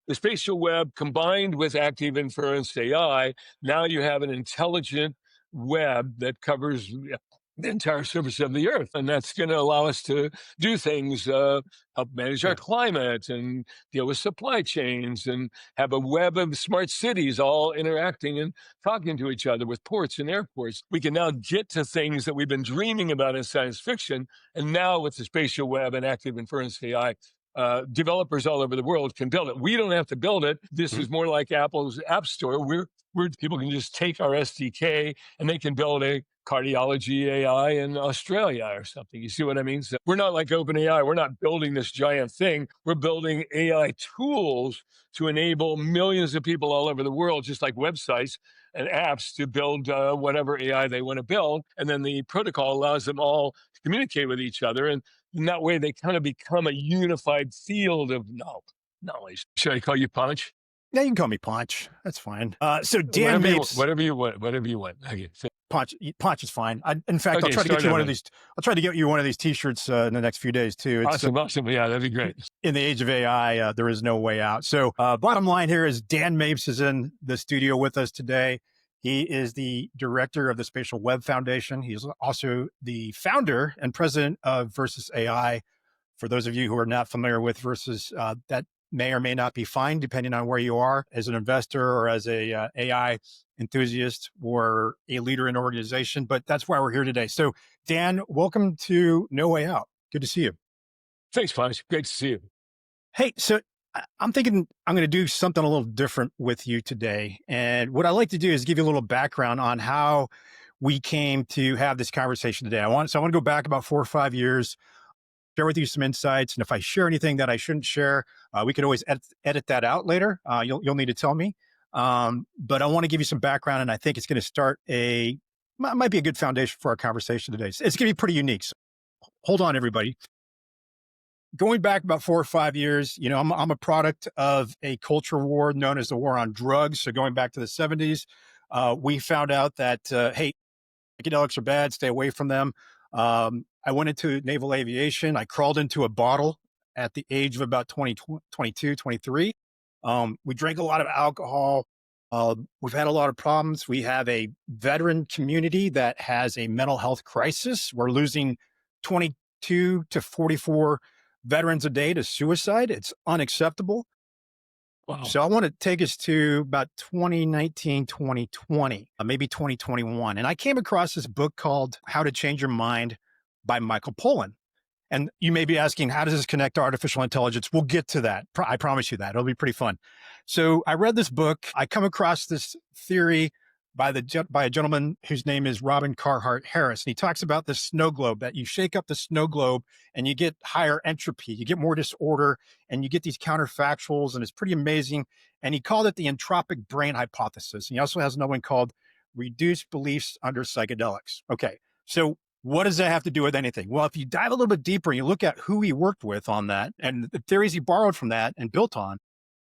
the spatial web combined with active inference AI, now you have an intelligent web that covers the entire surface of the earth. And that's going to allow us to do things, help manage our Yeah. climate and deal with supply chains and have a web of smart cities all interacting and talking to each other with ports and airports. We can now get to things that we've been dreaming about in science fiction. And now with the spatial web and active inference AI, developers all over the world can build it. We don't have to build it. This Mhm. is more like Apple's App Store, where people can just take our SDK and they can build a cardiology AI in Australia or something. You see what I mean? So we're not like OpenAI. We're not building this giant thing. We're building AI tools to enable millions of people all over the world, just like websites and apps, to build whatever AI they want to build. And then the protocol allows them all to communicate with each other. And in that way, they kind of become a unified field of knowledge. Should I call you Punch? Yeah, you can call me Punch. That's fine. So Dan Whatever you, Mapes, whatever you want, whatever you want. Okay. So, Punch is fine. In fact, okay, I'll try to get start you one over. of these. I'll try to get you one of these T-shirts in the next few days too. It's Awesome. Yeah, that'd be great. in the age of AI, there is no way out. So bottom line here is Dan Mapes is in the studio with us today. He is the director of the Spatial Web Foundation. He's also the founder and president of Versus AI. For those of you who are not familiar with Versus, that may or may not be fine, depending on where you are as an investor or as a AI enthusiast or a leader in an organization. But that's why we're here today. So Dan, welcome to No Way Out. Good to see you. Thanks, Punch. Great to see you. Hey, so I'm thinking I'm going to do something a little different with you today. And what I like to do is give you a little background on how we came to have this conversation today. I want to go back about 4 or 5 years, share with you some insights. And if I share anything that I shouldn't share, we could always edit that out later. You'll need to tell me. But I want to give you some background, and I think it's going to start might be a good foundation for our conversation today. It's going to be pretty unique. So hold on, everybody. Going back about 4 or 5 years, I'm a product of a culture war known as the war on drugs. So going back to the 70s, we found out that, hey, psychedelics are bad, stay away from them. I went into naval aviation. I crawled into a bottle at the age of about 22, 23. We drank a lot of alcohol. We've had a lot of problems. We have a veteran community that has a mental health crisis. We're losing 22 to 44 veterans a day to suicide. It's unacceptable. Wow. So I want to take us to about 2019, 2020, maybe 2021. And I came across this book called How to Change Your Mind by Michael Pollan. And you may be asking, how does this connect to artificial intelligence? We'll get to that. I promise you that. It'll be pretty fun. So I read this book. I come across this theory by a gentleman whose name is Robin Carhart Harris. And he talks about the snow globe, that you shake up the snow globe and you get higher entropy, you get more disorder, and you get these counterfactuals, and it's pretty amazing. And he called it the entropic brain hypothesis. And he also has another one called reduced beliefs under psychedelics. Okay, so what does that have to do with anything? Well, if you dive a little bit deeper and you look at who he worked with on that and the theories he borrowed from that and built on,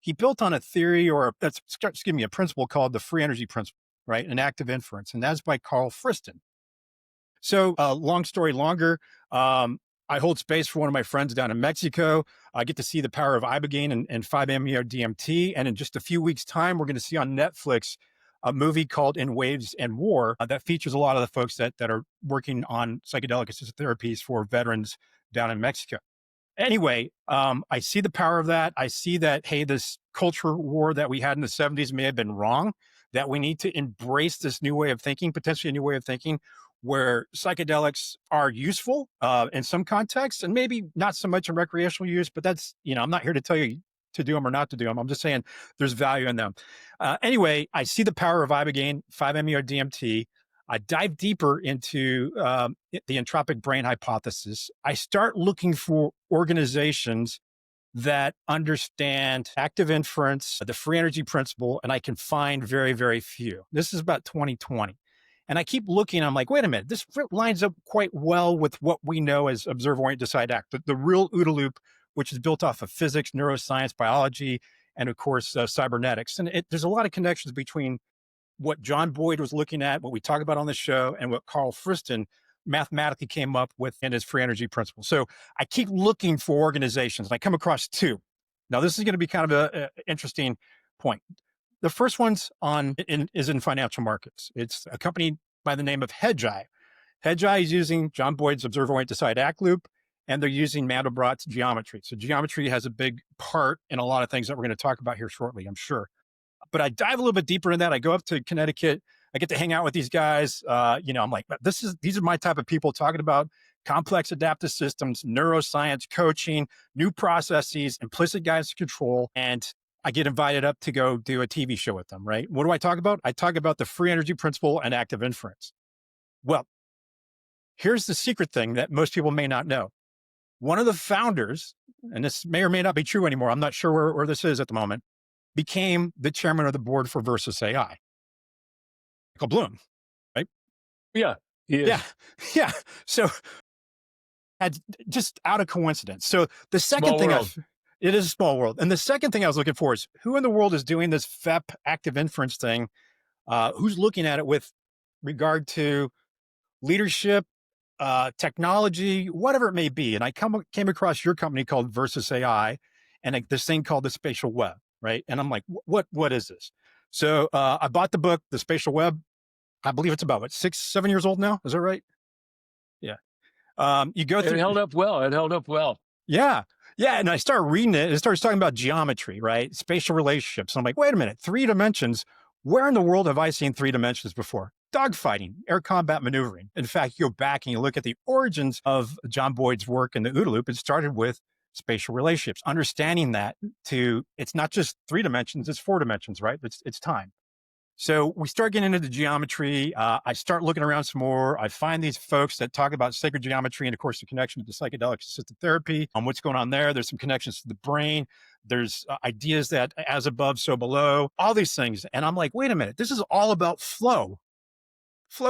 he built on a theory a principle called the free energy principle, right? An active inference. And that's by Karl Friston. So long story longer, I hold space for one of my friends down in Mexico. I get to see the power of ibogaine and 5-MeO-DMT. And in just a few weeks' time, we're going to see on Netflix a movie called In Waves and War that features a lot of the folks that are working on psychedelic assisted therapies for veterans down in Mexico. Anyway, I see the power of that. I see that, hey, this culture war that we had in the 70s may have been wrong, that we need to embrace this new way of thinking, potentially a new way of thinking, where psychedelics are useful in some contexts and maybe not so much in recreational use, but that's, I'm not here to tell you to do them or not to do them. I'm just saying there's value in them. Anyway, I see the power of ibogaine, 5-MeO-DMT. I dive deeper into the entropic brain hypothesis. I start looking for organizations that understand active inference, the free energy principle, and I can find very, very few. This is about 2020. And I keep looking, I'm like, wait a minute, this lines up quite well with what we know as observe, orient, decide, act, the real OODA loop, which is built off of physics, neuroscience, biology, and of course, cybernetics. And there's a lot of connections between what John Boyd was looking at, what we talk about on the show, and what Karl Friston mathematically came up with in his free energy principle. So I keep looking for organizations, and I come across two. Now, this is going to be kind of a interesting point. The first one's is in financial markets. It's a company by the name of Hedgeye. Hedgeye is using John Boyd's observer wait decide act loop, and they're using Mandelbrot's geometry. So geometry has a big part in a lot of things that we're going to talk about here shortly, I'm sure. But I dive a little bit deeper in that. I go up to Connecticut. I get to hang out with these guys. I'm like, these are my type of people talking about complex adaptive systems, neuroscience, coaching, new processes, implicit guidance control. And I get invited up to go do a TV show with them, right? What do I talk about? I talk about the free energy principle and active inference. Well, here's the secret thing that most people may not know. One of the founders, and this may or may not be true anymore, I'm not sure where this is at the moment, became the chairman of the board for Versus AI. Michael Bloom, right? Yeah. Yeah. So just out of coincidence. So the second thing it is a small world. And the second thing I was looking for is who in the world is doing this FEP active inference thing? Who's looking at it with regard to leadership, technology, whatever it may be. And I came across your company called Versus AI and this thing called the Spatial Web, right? And I'm like, what is this? So I bought the book, The Spatial Web. I believe it's about 6-7 years old now. Is that right? Yeah. You go through. It held up well. Yeah. Yeah. And I started reading it. It starts talking about geometry, right? Spatial relationships. And I'm like, wait a minute, 3 dimensions. Where in the world have I seen 3 dimensions before? Dogfighting, air combat maneuvering. In fact, you go back and you look at the origins of John Boyd's work in the OODA loop. It started with spatial relationships, understanding that it's not just 3 dimensions, it's 4 dimensions, right? It's time. So we start getting into the geometry. I start looking around some more. I find these folks that talk about sacred geometry and, of course, the connection to the psychedelics assisted therapy. What's going on there? There's some connections to the brain. There's ideas that as above, so below, all these things. And I'm like, wait a minute, this is all about flow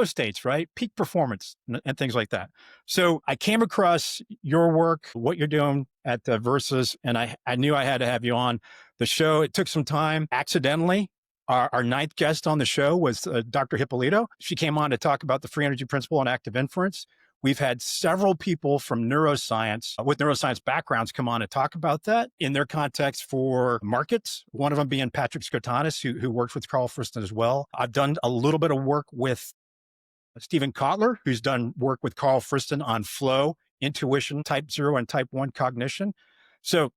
states, right? Peak performance and things like that. So I came across your work, what you're doing at Versus, and I knew I had to have you on the show. It took some time. Accidentally, our 9th guest on the show was Dr. Hippolito. She came on to talk about the free energy principle and active inference. We've had several people from neuroscience with neuroscience backgrounds come on and talk about that in their context for markets. One of them being Patrick Skotanis, who worked with Karl Friston as well. I've done a little bit of work with Stephen Kotler, who's done work with Karl Friston on flow, intuition, type 0 and type 1 cognition. So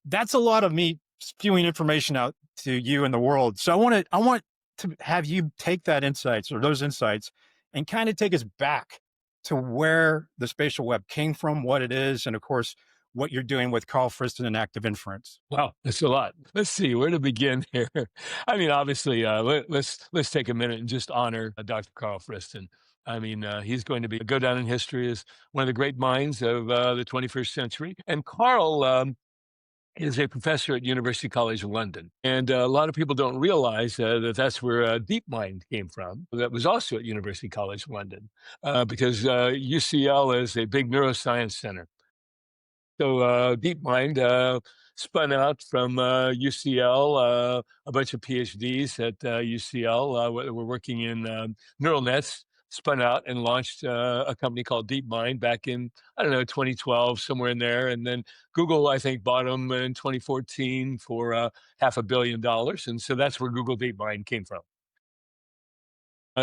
that's a lot of me spewing information out to you and the world. So I want to have you take those insights and kind of take us back to where the spatial web came from, what it is, and of course, what you're doing with Karl Friston and active inference. Wow, that's a lot. Let's see where to begin here. I mean, obviously, let's take a minute and just honor Dr. Karl Friston. I mean, he's going to go down in history as one of the great minds of the 21st century. And Karl is a professor at University College London. And a lot of people don't realize that that's where DeepMind came from. That was also at University College London because UCL is a big neuroscience center. So DeepMind spun out from UCL, a bunch of PhDs at UCL were working in neural nets, spun out and launched a company called DeepMind back in, 2012, somewhere in there. And then Google, I think, bought them in 2014 for $500 million. And so that's where Google DeepMind came from.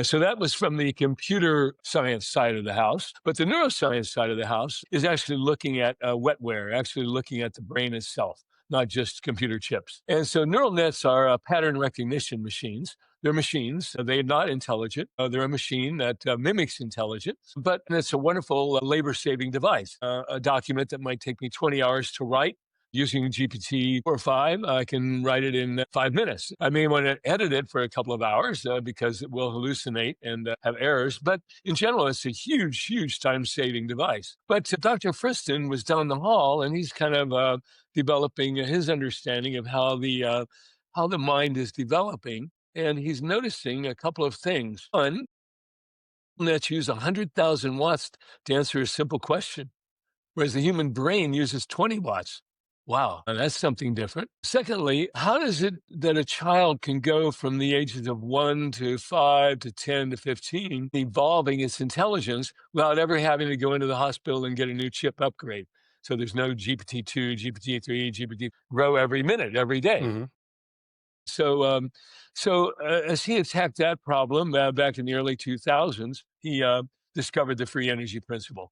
So that was from the computer science side of the house. But the neuroscience side of the house is actually looking at wetware, actually looking at the brain itself, not just computer chips. And so neural nets are pattern recognition machines. They're machines. They're not intelligent. They're a machine that mimics intelligence, but it's a wonderful labor-saving device. A document that might take me 20 hours to write, using GPT 4 or 5, I can write it in 5 minutes. I may want to edit it for a couple of hours because it will hallucinate and have errors. But in general, it's a huge, huge time-saving device. But Dr. Friston was down the hall, and he's kind of developing his understanding of how the mind is developing. And he's noticing a couple of things. One, let's use 100,000 watts to answer a simple question, whereas the human brain uses 20 watts. Wow, that's something different. Secondly, how is it that a child can go from the ages of 1 to 5 to 10 to 15, evolving its intelligence without ever having to go into the hospital and get a new chip upgrade? So there's no GPT-2, GPT-3, GPT grow every minute, every day. Hmm. So as he attacked that problem back in the early 2000s, he discovered the free energy principle.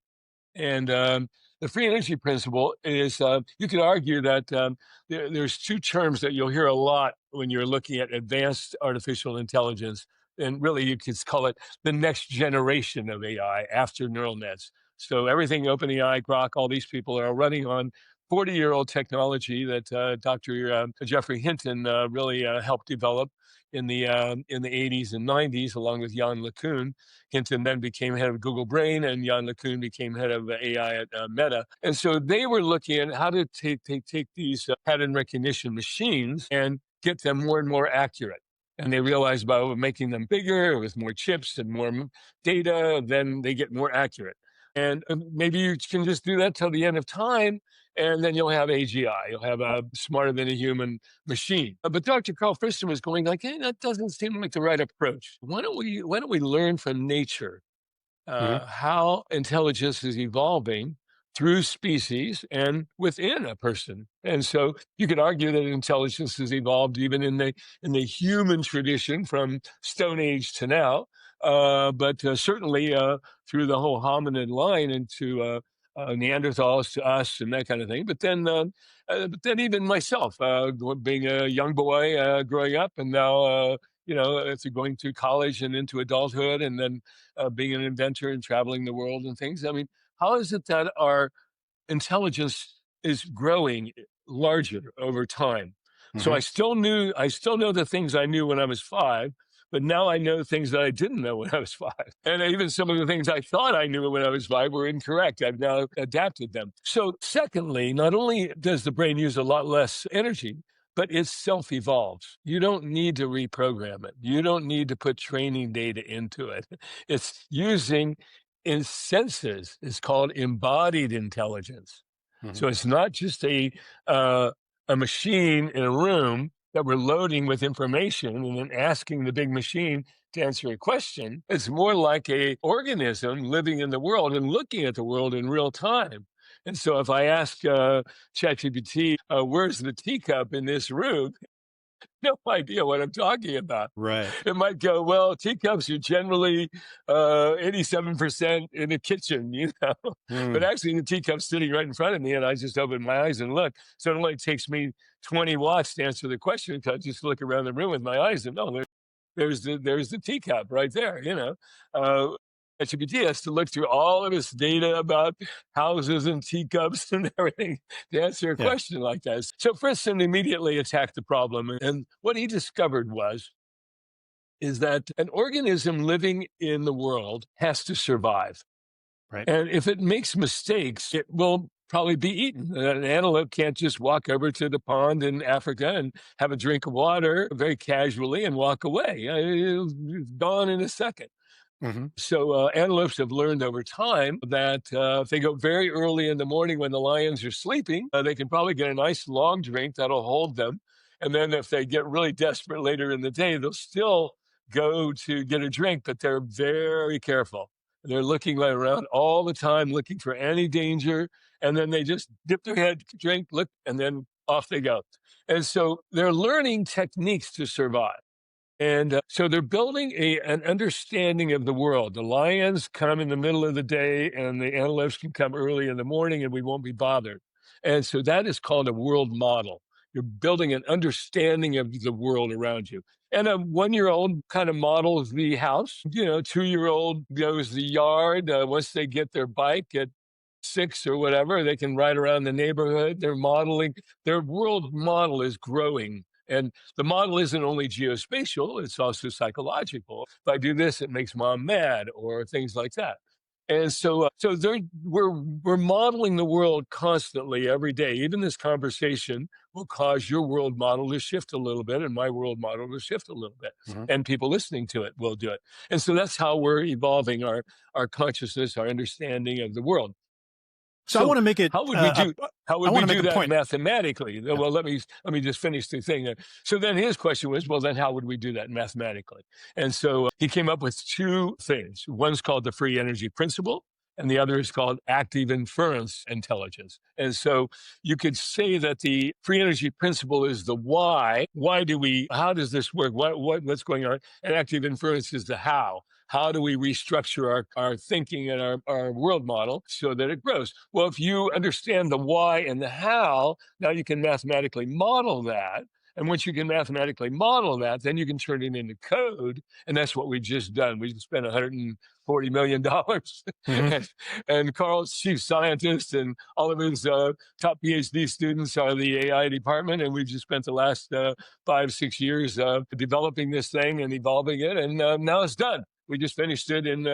And the free energy principle is, you could argue that there's two terms that you'll hear a lot when you're looking at advanced artificial intelligence. And really, you could call it the next generation of AI after neural nets. So everything OpenAI, Grok, all these people are running on 40-year-old technology that Dr. Jeffrey Hinton really helped develop in the 80s and 90s, along with Jan LeCun. Hinton then became head of Google Brain, and Jan LeCun became head of AI at Meta. And so they were looking at how to take these pattern recognition machines and get them more and more accurate. And they realized by making them bigger with more chips and more data, then they get more accurate. And maybe you can just do that till the end of time, and then you'll have AGI. You'll have a smarter than a human machine. But Dr. Karl Friston was going like, hey, that doesn't seem like the right approach. Why don't we learn from nature Hmm. how intelligence is evolving through species and within a person? And so you could argue that intelligence has evolved even in the human tradition from Stone Age to now, but certainly through the whole hominid line into Neanderthals to us and that kind of thing. But then even myself, being a young boy growing up, and now after going through college and into adulthood, and then being an inventor and traveling the world and things. I mean, how is it that our intelligence is growing larger over time? So Hmm. I still know the things I knew when I was 5, but now I know things that I didn't know when I was 5. And even some of the things I thought I knew when I was 5 were incorrect. I've now adapted them. So secondly, not only does the brain use a lot less energy, but it self-evolves. You don't need to reprogram it. You don't need to put training data into it. It's using in senses. It's called embodied intelligence. Hmm. So it's not just a machine in a room that we're loading with information and then asking the big machine to answer a question. It's more like a organism living in the world and looking at the world in real time. And so if I ask ChatGPT, where's the teacup in this room? No idea what I'm talking about. Right. It might go, well, teacups are generally 87% in the kitchen, but Mm. actually the teacup's sitting right in front of me, and I just open my eyes and look. So it only takes me 20 watts to answer the question, because I just look around the room with my eyes and, oh, there's the teacup right there, Uh, ChatGPT has to look through all of this data about houses and teacups and everything to answer a Yeah. question like that. So Friston immediately attacked the problem. And what he discovered is that an organism living in the world has to survive. Right. And if it makes mistakes, it will probably be eaten. An antelope can't just walk over to the pond in Africa and have a drink of water very casually and walk away. It's gone in a second. Hmm. So antelopes have learned over time that if they go very early in the morning when the lions are sleeping, they can probably get a nice long drink that'll hold them. And then if they get really desperate later in the day, they'll still go to get a drink, but they're very careful. They're looking like around all the time, looking for any danger. And then they just dip their head, drink, look, and then off they go. And so they're learning techniques to survive. And so they're building an understanding of the world. The lions come in the middle of the day, and the antelopes can come early in the morning, and we won't be bothered. And so that is called a world model. You're building an understanding of the world around you. And a 1-year-old kind of models the house. 2-year-old goes the yard. Once they get their bike at 6 or whatever, they can ride around the neighborhood. They're modeling. Their world model is growing. And the model isn't only geospatial, it's also psychological. If I do this, it makes mom mad, or things like that. And so we're modeling the world constantly every day. Even this conversation will cause your world model to shift a little bit, and my world model to shift a little bit. Hmm. And people listening to it will do it. And so that's how we're evolving our consciousness, our understanding of the world. So I So want to make it. how would we do how I would want we to make do a that point. mathematically? Yeah. Well, let me just finish the thing. So then his question was, well, then how would we do that mathematically? And so he came up with two things. One's called the free energy principle, and the other is called active inference intelligence. And so you could say that the free energy principle is the why. Why do we, how does this work? What's going on? And active inference is the how. How do we restructure our thinking and our world model so that it grows? Well, if you understand the why and the how, now you can mathematically model that. And once you can mathematically model that, then you can turn it into code. And that's what we just done. We just spent $140 million. Mm-hmm. And Karl's chief scientist and all of his top PhD students are the AI department. And we've just spent the last 5-6 years developing this thing and evolving it. And now it's done. We just finished it in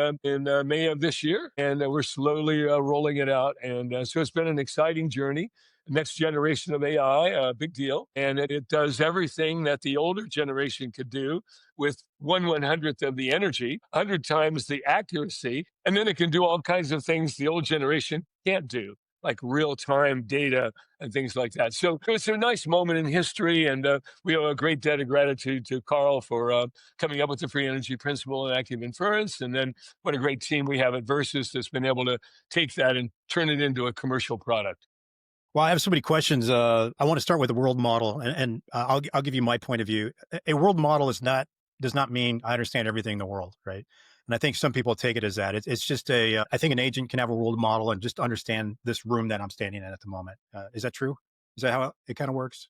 May of this year, and we're slowly rolling it out. And so it's been an exciting journey. Next generation of AI, a big deal. And it does everything that the older generation could do with 1/100th of the energy, 100 times the accuracy. And then it can do all kinds of things the old generation can't do, like real-time data and things like that. So it's a nice moment in history, and we owe a great debt of gratitude to Karl for coming up with the free energy principle and active inference. And then what a great team we have at Versus that's been able to take that and turn it into a commercial product. Well, I have so many questions. I want to start with the world model, and I'll give you my point of view. A world model does not mean I understand everything in the world, right? And I think some people take it as that. It's just I think an agent can have a world model and just understand this room that I'm standing in at the moment. Is that true? Is that how it kind of works?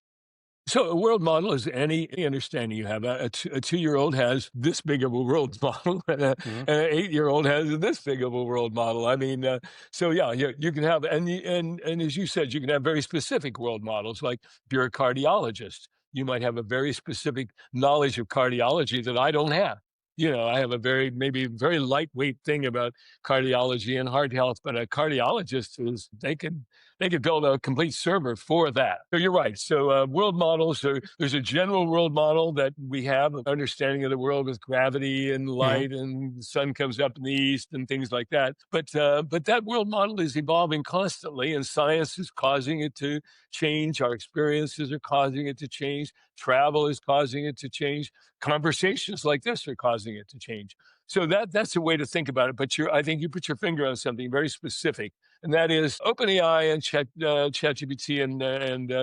So a world model is any understanding you have. A 2-year-old has this big of a world model, and Mm-hmm. an 8-year-old has this big of a world model. I mean, so yeah, you can have, and as you said, you can have very specific world models. Like if you're a cardiologist, you might have a very specific knowledge of cardiology that I don't have. I have a maybe very lightweight thing about cardiology and heart health, but a cardiologist they could build a complete server for that. So you're right. So world models, there's a general world model that we have, an understanding of the world with gravity and Mm-hmm. light and the sun comes up in the east and things like that. But that world model is evolving constantly, and science is causing it to change. Our experiences are causing it to change. Travel is causing it to change. Conversations like this are causing it to change. So that's a way to think about it. But I think you put your finger on something very specific, and that is OpenAI and ChatGPT and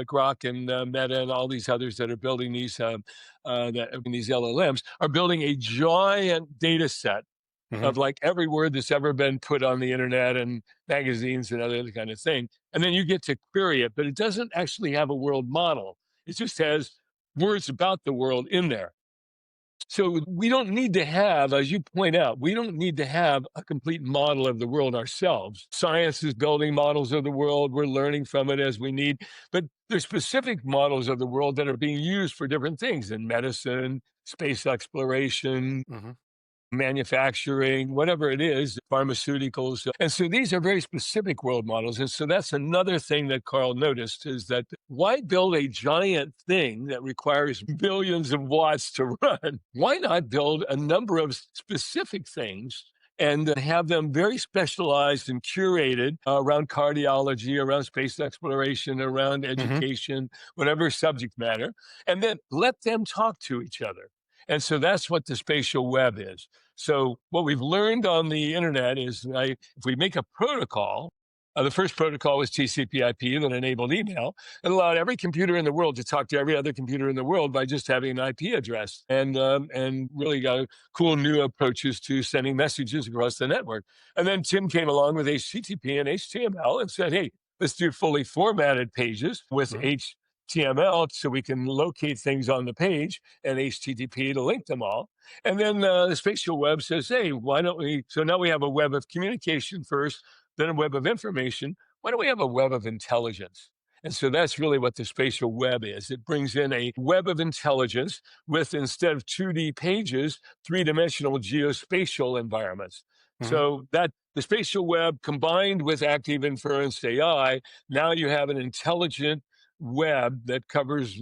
Grok and Meta and all these others that are building these these LLMs are building a giant data set Mm-hmm. of like every word that's ever been put on the internet and magazines and other kind of thing. And then you get to query it, but it doesn't actually have a world model. It just has words about the world in there. So we don't need to have, as you point out, we don't need to have a complete model of the world ourselves. Science is building models of the world. We're learning from it as we need. But there's specific models of the world that are being used for different things in medicine, space exploration, Mm-hmm. manufacturing, whatever it is, pharmaceuticals. And so these are very specific world models. And so that's another thing that Karl noticed is that why build a giant thing that requires billions of watts to run? Why not build a number of specific things and have them very specialized and curated around cardiology, around space exploration, around Mm-hmm. education, whatever subject matter, and then let them talk to each other. And so that's what the spatial web is. So what we've learned on the internet is if we make a protocol, the first protocol was TCP/IP that enabled email. It allowed every computer in the world to talk to every other computer in the world by just having an IP address, and really got cool new approaches to sending messages across the network. And then Tim came along with HTTP and HTML and said, "Hey, let's do fully formatted pages with Mm-hmm. HTML so we can locate things on the page, and HTTP to link them all." And then the spatial web says, "Hey, why don't we?" So now we have a web of communication first, then a web of information. Why don't we have a web of intelligence? And so that's really what the spatial web is. It brings in a web of intelligence with, instead of 2D pages, three-dimensional geospatial environments. Mm-hmm. So that the spatial web combined with active inference AI, now you have an intelligent web that covers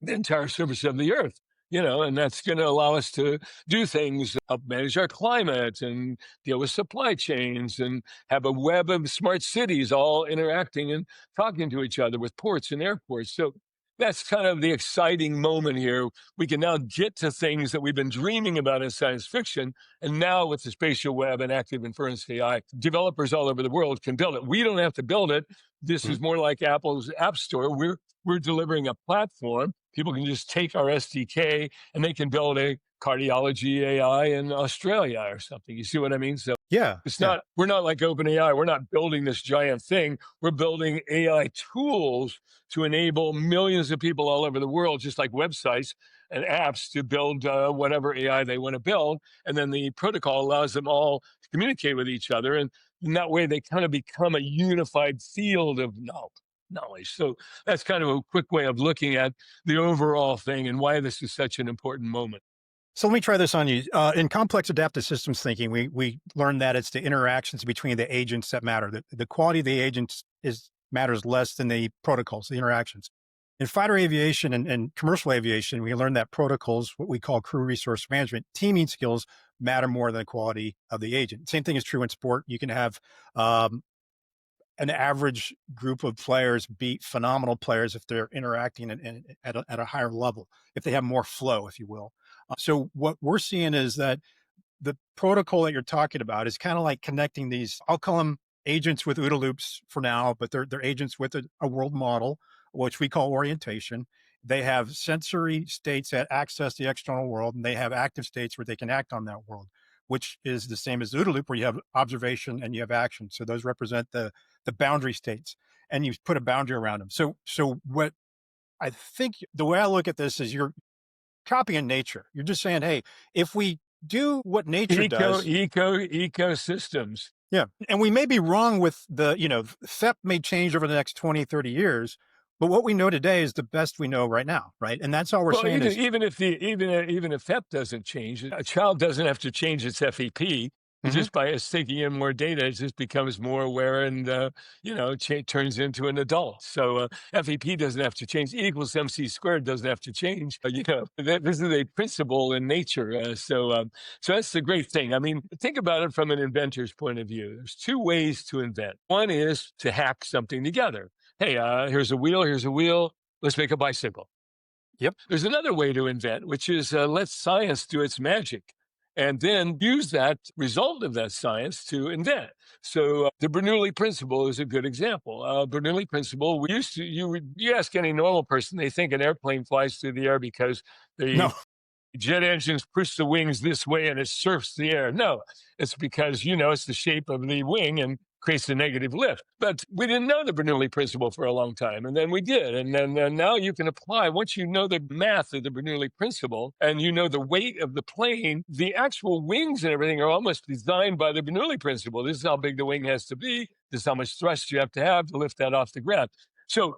the entire surface of the earth. And that's going to allow us to do things, help manage our climate and deal with supply chains and have a web of smart cities all interacting and talking to each other with ports and airports. So that's kind of the exciting moment here. We can now get to things that we've been dreaming about in science fiction. And now with the spatial web and active inference AI, developers all over the world can build it. We don't have to build it. This Mhm. is more like Apple's App Store. We're delivering a platform. People can just take our SDK and they can build a cardiology AI in Australia or something. You see what I mean? So Yeah, it's yeah. not, we're not like OpenAI. We're not building this giant thing. We're building AI tools to enable millions of people all over the world, just like websites and apps, to build whatever AI they want to build. And then the protocol allows them all to communicate with each other. And in that way, they kind of become a unified field of knowledge. So that's kind of a quick way of looking at the overall thing and why this is such an important moment. So let me try this on you. In complex adaptive systems thinking, we learned that it's the interactions between the agents that matter. The quality of the agents matters less than the protocols, the interactions. In fighter aviation and commercial aviation, we learned that protocols, what we call crew resource management, teaming skills, matter more than the quality of the agent. Same thing is true in sport. You can have an average group of players beat phenomenal players if they're interacting at a higher level, if they have more flow, if you will. So what we're seeing is that the protocol that you're talking about is kind of like connecting these, I'll call them agents with OODA loops for now, but they're agents with a world model, which we call orientation. They have sensory states that access the external world, and they have active states where they can act on that world, which is the same as the OODA loop, where you have observation and you have action. So those represent the boundary states, and you put a boundary around them. So what I think the way I look at this is you're copying nature. You're just saying, hey, if we do what nature does, Ecosystems. yeah. And we may be wrong with FEP may change over the next 20, 30 years, but what we know today is the best we know right now, right? And that's all we're Well, saying is, even if FEP doesn't change, a child doesn't have to change its FEP. Mhm. Just by us taking in more data, it just becomes more aware and turns into an adult. So FEP doesn't have to change. E equals MC squared doesn't have to change. This is a principle in nature. So that's the great thing. I mean, think about it from an inventor's point of view. There's two ways to invent. One is to hack something together. Hey, here's a wheel. Here's a wheel. Let's make a bicycle. yep. There's another way to invent, which is let science do its magic and then use that result of that science to invent. So the Bernoulli principle is a good example. Bernoulli principle, you ask any normal person, they think an airplane flies through the air because the No. jet engines push the wings this way and it surfs the air. No, it's because, it's the shape of the wing and creates a negative lift. But we didn't know the Bernoulli principle for a long time. And then we did. And then now you can apply, once you know the math of the Bernoulli principle and you know the weight of the plane, the actual wings and everything are almost designed by the Bernoulli principle. This is how big the wing has to be. This is how much thrust you have to lift that off the ground. So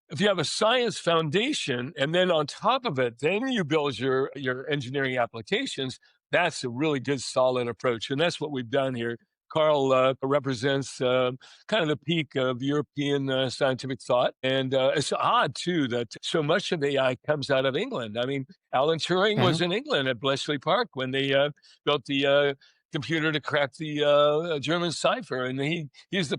if you have a science foundation and then on top of it, then you build your engineering applications, that's a really good, solid approach. And that's what we've done here. Karl represents kind of the peak of European scientific thought. And it's odd, too, that so much of AI comes out of England. I mean, Alan Turing Mhm. was in England at Bletchley Park when they built the computer to crack the German cipher. And he's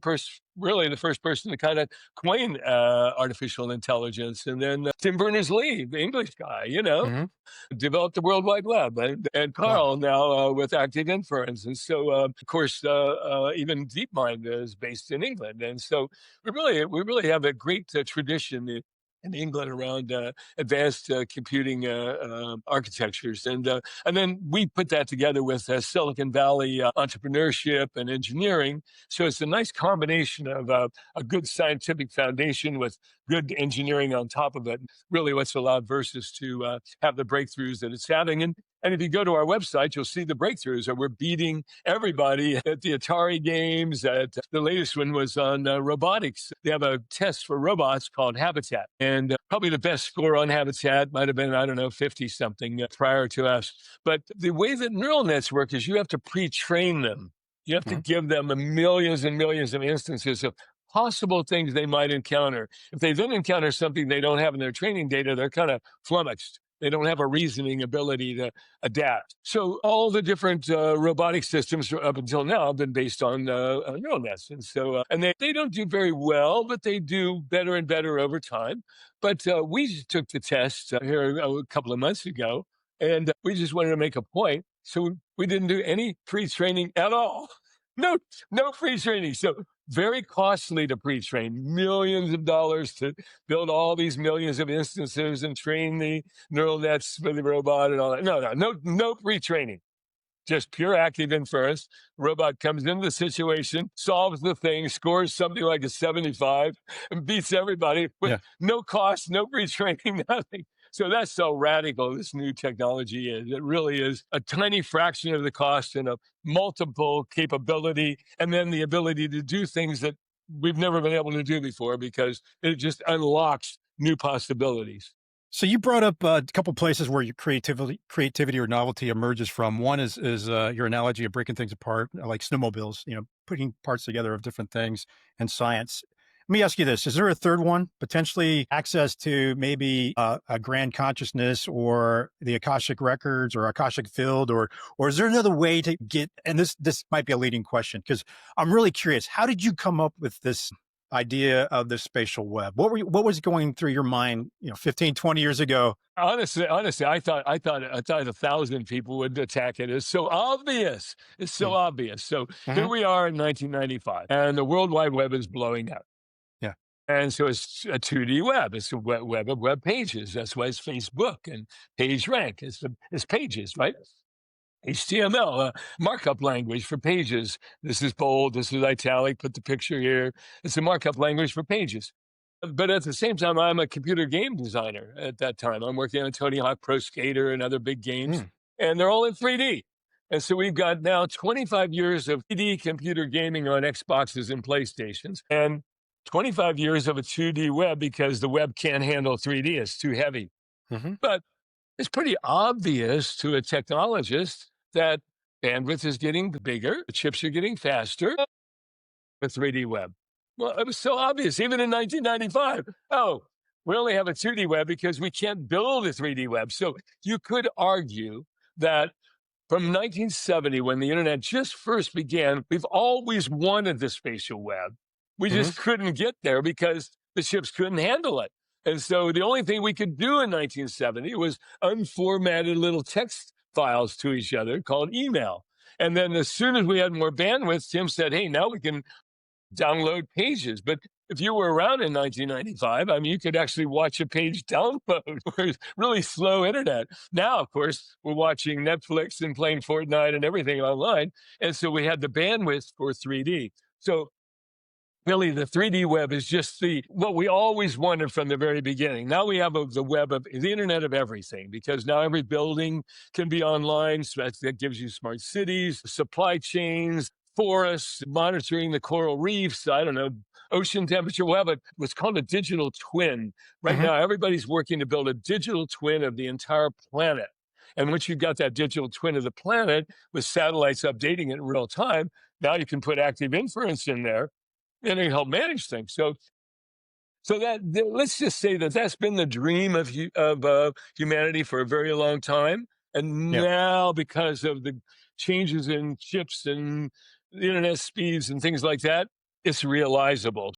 really the first person to kind of coin artificial intelligence. And then Tim Berners-Lee, the English guy, Mhm. developed the World Wide Web, and Wow. Karl now with active inference. And so, of course, even DeepMind is based in England. And so we really have a great tradition in England around advanced computing architectures. And then we put that together with Silicon Valley entrepreneurship and engineering. So it's a nice combination of a good scientific foundation with good engineering on top of it. Really, what's allowed Versus to have the breakthroughs that it's having. And if you go to our website, you'll see the breakthroughs that we're beating everybody at the Atari games. The latest one was on robotics. They have a test for robots called Habitat. And probably the best score on Habitat might have been, I don't know, 50 something prior to us. But the way that neural nets work is you have to pre-train them. You have to Mhm. give them millions and millions of instances of possible things they might encounter. If they then encounter something they don't have in their training data, they're kind of flummoxed. They don't have a reasoning ability to adapt. So all the different robotic systems up until now have been based on neural nets. And so, and they don't do very well, but they do better and better over time. But we just took the test here a couple of months ago, and we just wanted to make a point. So we didn't do any pre-training at all. No, no pre-training. So very costly to pre-train, millions of dollars to build all these millions of instances and train the neural nets for the robot and all that. No pre-training. Just pure active inference. Robot comes into the situation, solves the thing, scores something like a 75, and beats everybody with no cost, no pre-training, nothing. So that's so radical this new technology is. It really is a tiny fraction of the cost and a multiple capability, and then the ability to do things that we've never been able to do before because it just unlocks new possibilities. So you brought up a couple places where your creativity or novelty emerges from. One is your analogy of breaking things apart, like snowmobiles. Putting parts together of different things and science. Let me ask you this: is there a third one? Potentially access to maybe a grand consciousness, or the Akashic records, or Akashic field, or is there another way to get? And this might be a leading question because I'm really curious. How did you come up with this idea of the spatial web? What was going through your mind, 15, 20 years ago? Honestly, I thought 1,000 people would attack it. It's so obvious. It's so obvious. So here we are in 1995, and the World Wide Web is blowing up. Yeah. And so it's a 2D web. It's a web of web pages. That's why it's Facebook and PageRank. It's pages, right? HTML, markup language for pages. This is bold, this is italic, put the picture here. It's a markup language for pages. But at the same time, I'm a computer game designer at that time. I'm working on Tony Hawk Pro Skater and other big games, and they're all in 3D. And so we've got now 25 years of 3D computer gaming on Xboxes and PlayStations, and 25 years of a 2D web because the web can't handle 3D. It's too heavy. But it's pretty obvious to a technologist that bandwidth is getting bigger, the chips are getting faster, the 3D web. Well, it was so obvious, even in 1995. Oh, we only have a 2D web because we can't build a 3D web. So you could argue that from 1970, when the internet just first began, we've always wanted the spatial web. We just couldn't get there because the chips couldn't handle it. And so the only thing we could do in 1970 was unformatted little text files to each other called email. And then as soon as we had more bandwidth, Tim said, hey, now we can download pages. But if you were around in 1995, I mean, you could actually watch a page download with really slow internet. Now, of course, we're watching Netflix and playing Fortnite and everything online. And so we had the bandwidth for 3D. So really, the 3D web is just what we always wanted from the very beginning. Now we have the web of the internet of everything, because now every building can be online. So that gives you smart cities, supply chains, forests, monitoring the coral reefs. I don't know, ocean temperature. We'll have what's called a digital twin. Right now, everybody's working to build a digital twin of the entire planet. And once you've got that digital twin of the planet with satellites updating it in real time, now you can put active inference in there and it help manage things. So let's just say that's been the dream of humanity for a very long time. And now, because of the changes in chips and the internet speeds and things like that, it's realizable.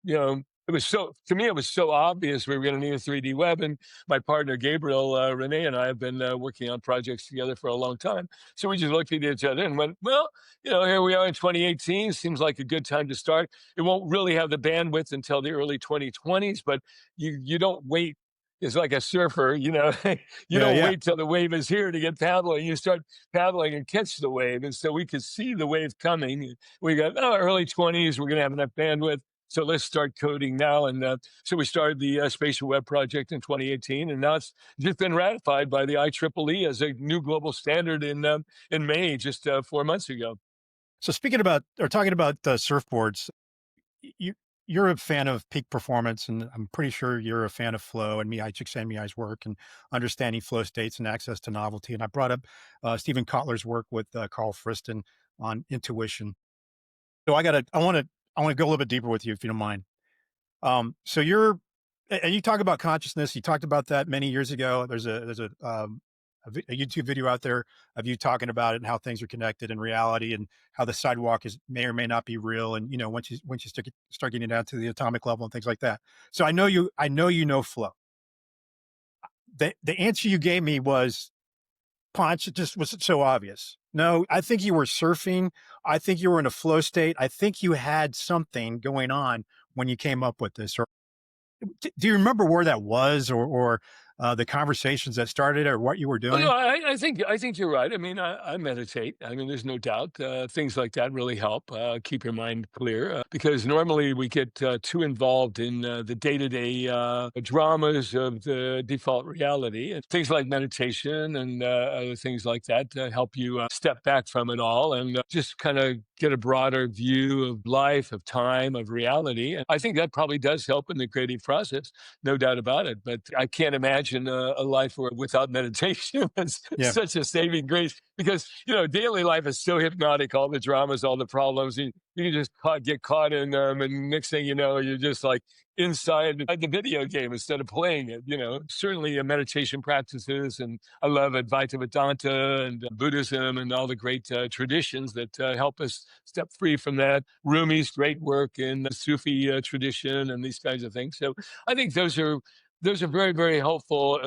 It was to me, it was so obvious we were going to need a 3D web. And my partner, Gabriel, Renee, and I have been working on projects together for a long time. So we just looked at each other and went, well, here we are in 2018. Seems like a good time to start. It won't really have the bandwidth until the early 2020s, but you don't wait. It's like a surfer, you don't wait till the wave is here to get paddling. You start paddling and catch the wave. And so we could see the wave coming. We got early 20s, we're going to have enough bandwidth. So let's start coding now. And so we started the Spatial Web Project in 2018, and now it's just been ratified by the IEEE as a new global standard in May, just 4 months ago. So talking about surfboards, you're a fan of peak performance, and I'm pretty sure you're a fan of flow and Csikszentmihalyi's work and understanding flow states and access to novelty. And I brought up Stephen Kotler's work with Karl Friston on intuition. So I want to go a little bit deeper with you, if you don't mind. So you're And you talk about consciousness. You talked about that many years ago. There's a YouTube video out there of you talking about it and how things are connected in reality and how the sidewalk is may or may not be real. And once you start getting down to the atomic level and things like that. So I know flow. The answer you gave me was punch. It just was so obvious. No, I think you were surfing. I think you were in a flow state. I think you had something going on when you came up with this. Or do you remember where that was, or the conversations that started, or what you were Oh, no, doing? I think you're right. I mean, I meditate. I mean, there's no doubt things like that really help keep your mind clear because normally we get too involved in the day-to-day dramas of the default reality. And things like meditation and other things like that help you step back from it all and just kind of get a broader view of life, of time, of reality. And I think that probably does help in the creative process, no doubt about it. But I can't imagine a life without meditation. It's Yeah. such a saving grace because, daily life is so hypnotic, all the dramas, all the problems. You can just get caught in them. And next thing you know, you're just like inside the video game instead of playing it. Certainly meditation practices. And I love Advaita Vedanta and Buddhism and all the great traditions that help us step free from that. Rumi's great work in the Sufi tradition and these kinds of things. So I think those are very, very helpful.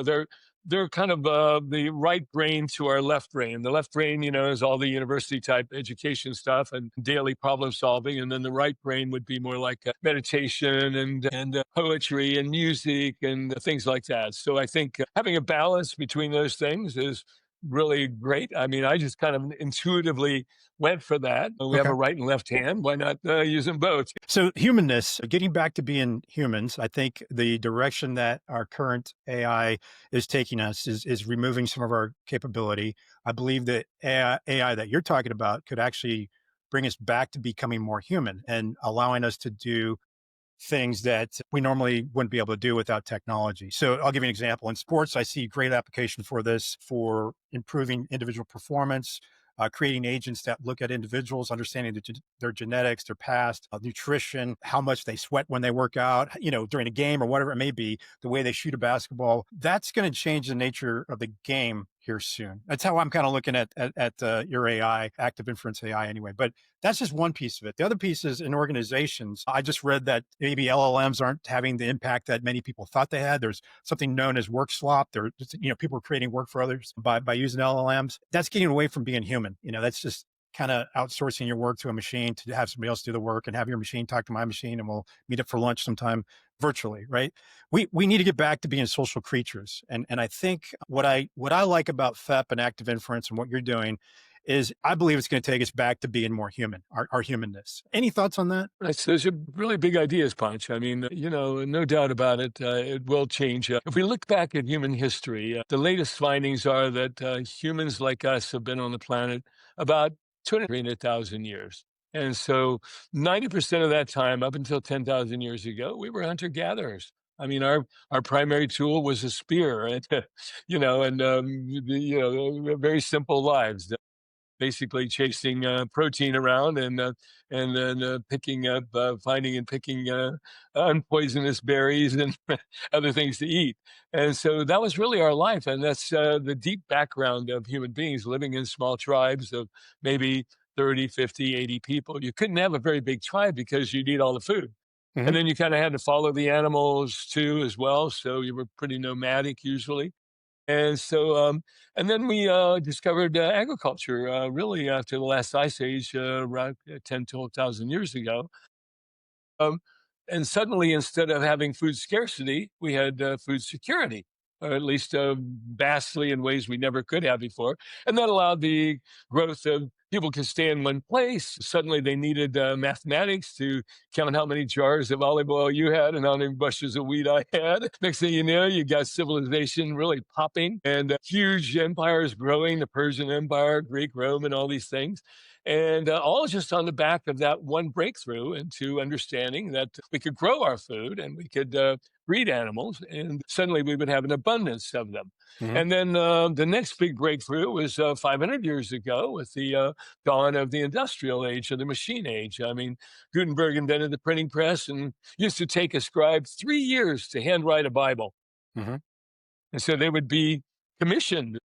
They're kind of the right brain to our left brain. The left brain, is all the university type education stuff and daily problem solving, and then the right brain would be more like meditation and poetry and music and things like that. So I think having a balance between those things is really great. I mean, I just kind of intuitively went for that. We have Okay. a right and left hand. Why not use them both? So humanness, getting back to being humans, I think the direction that our current AI is taking us is removing some of our capability. I believe that AI that you're talking about could actually bring us back to becoming more human and allowing us to do things that we normally wouldn't be able to do without technology. So I'll give you an example. In sports, I see great application for this for improving individual performance, creating agents that look at individuals, understanding their genetics, their past, nutrition, how much they sweat when they work out, during a game or whatever it may be, the way they shoot a basketball. That's going to change the nature of the game here soon. That's how I'm kind of looking at your AI, active inference AI anyway. But that's just one piece of it. The other piece is in organizations. I just read that maybe LLMs aren't having the impact that many people thought they had. There's something known as work slop. People are creating work for others by using LLMs. That's getting away from being human. That's just kind of outsourcing your work to a machine to have somebody else do the work and have your machine talk to my machine and we'll meet up for lunch sometime virtually, right? We need to get back to being social creatures. And I think what I like about FEP and active inference and what you're doing is I believe it's going to take us back to being more human, our humanness. Any thoughts on that? Those are really big ideas, Punch. I mean, no doubt about it. It will change. If we look back at human history, the latest findings are that humans like us have been on the planet about 200,000 years. And so 90% of that time, up until 10,000 years ago, we were hunter-gatherers. I mean, our primary tool was a spear, and, very simple lives, basically chasing protein around and then picking up, finding and picking unpoisonous berries and other things to eat. And so that was really our life. And that's the deep background of human beings living in small tribes of maybe 30, 50, 80 people. You couldn't have a very big tribe because you'd eat all the food. Hmm. And then you kind of had to follow the animals too, as well. So you were pretty nomadic usually. And so, and then we discovered agriculture really after the last ice age, around 10, 12,000 years ago. Um, and suddenly, instead of having food scarcity, we had food security, or at least vastly in ways we never could have before. And that allowed the growth of people could stay in one place. Suddenly, they needed mathematics to count how many jars of olive oil you had and how many bushels of wheat I had. Next thing you know, you got civilization really popping and huge empires growing, the Persian Empire, Greek, Rome, and all these things. And all just on the back of that one breakthrough into understanding that we could grow our food and we could breed animals, and suddenly we would have an abundance of them. Hmm. And then the next big breakthrough was 500 years ago with the dawn of the industrial age or the machine age. I mean, Gutenberg invented the printing press and used to take a scribe 3 years to handwrite a Bible. Hmm. And so they would be commissioned.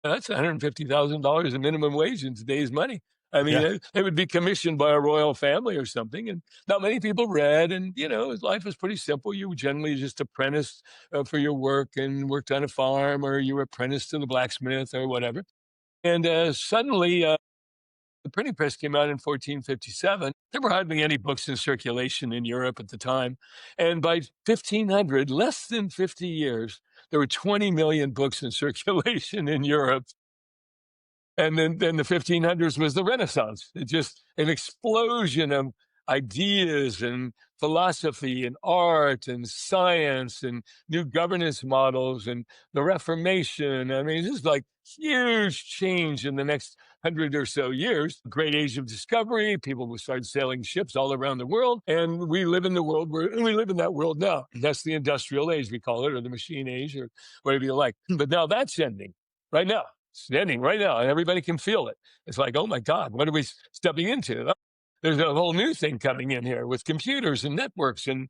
That's $150,000 in minimum wage in today's money. I mean, Yeah. they would be commissioned by a royal family or something, and not many people read. And his life was pretty simple. You were generally just apprenticed for your work and worked on a farm, or you were apprenticed to the blacksmith or whatever. And suddenly, the printing press came out in 1457. There were hardly any books in circulation in Europe at the time. And by 1500, less than 50 years, there were 20 million books in circulation in Europe. And then the 1500s was the Renaissance. It just an explosion of ideas and philosophy and art and science and new governance models and the Reformation. I mean, just like huge change in the next 100 or so years. Great age of discovery. People will start sailing ships all around the world, and we live in the world where we live in that world now. That's the industrial age, we call it, or the machine age, or whatever you like. But now that's ending right now. It's ending right now, and everybody can feel it. It's like, oh my God, what are we stepping into? There's a whole new thing coming in here with computers and networks and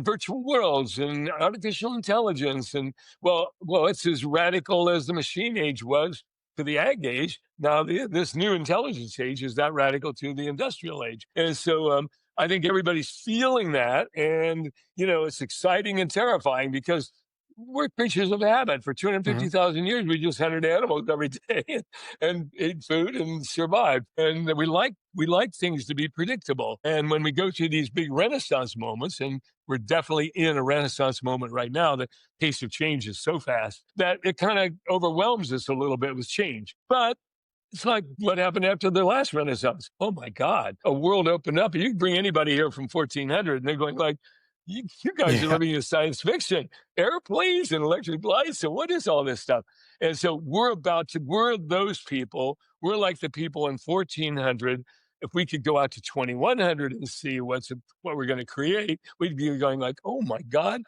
virtual worlds and artificial intelligence. And well, it's as radical as the machine age was to the ag age. Now this new intelligence age is that radical to the industrial age. And so I think everybody's feeling that, and it's exciting and terrifying because we're creatures of habit. For Hmm. 250,000 years, we just hunted animals every day and ate food and survived. And we like things to be predictable. And when we go through these big renaissance moments, and we're definitely in a renaissance moment right now, the pace of change is so fast that it kind of overwhelms us a little bit with change. But it's like what happened after the last Renaissance. Oh my God, a world opened up. You can bring anybody here from 1400, and they're going like, you guys are Yeah. living in science fiction, airplanes and electric lights. So what is all this stuff? And so we're those people. We're like the people in 1400. If we could go out to 2100 and see what we're going to create, we'd be going like, oh my God,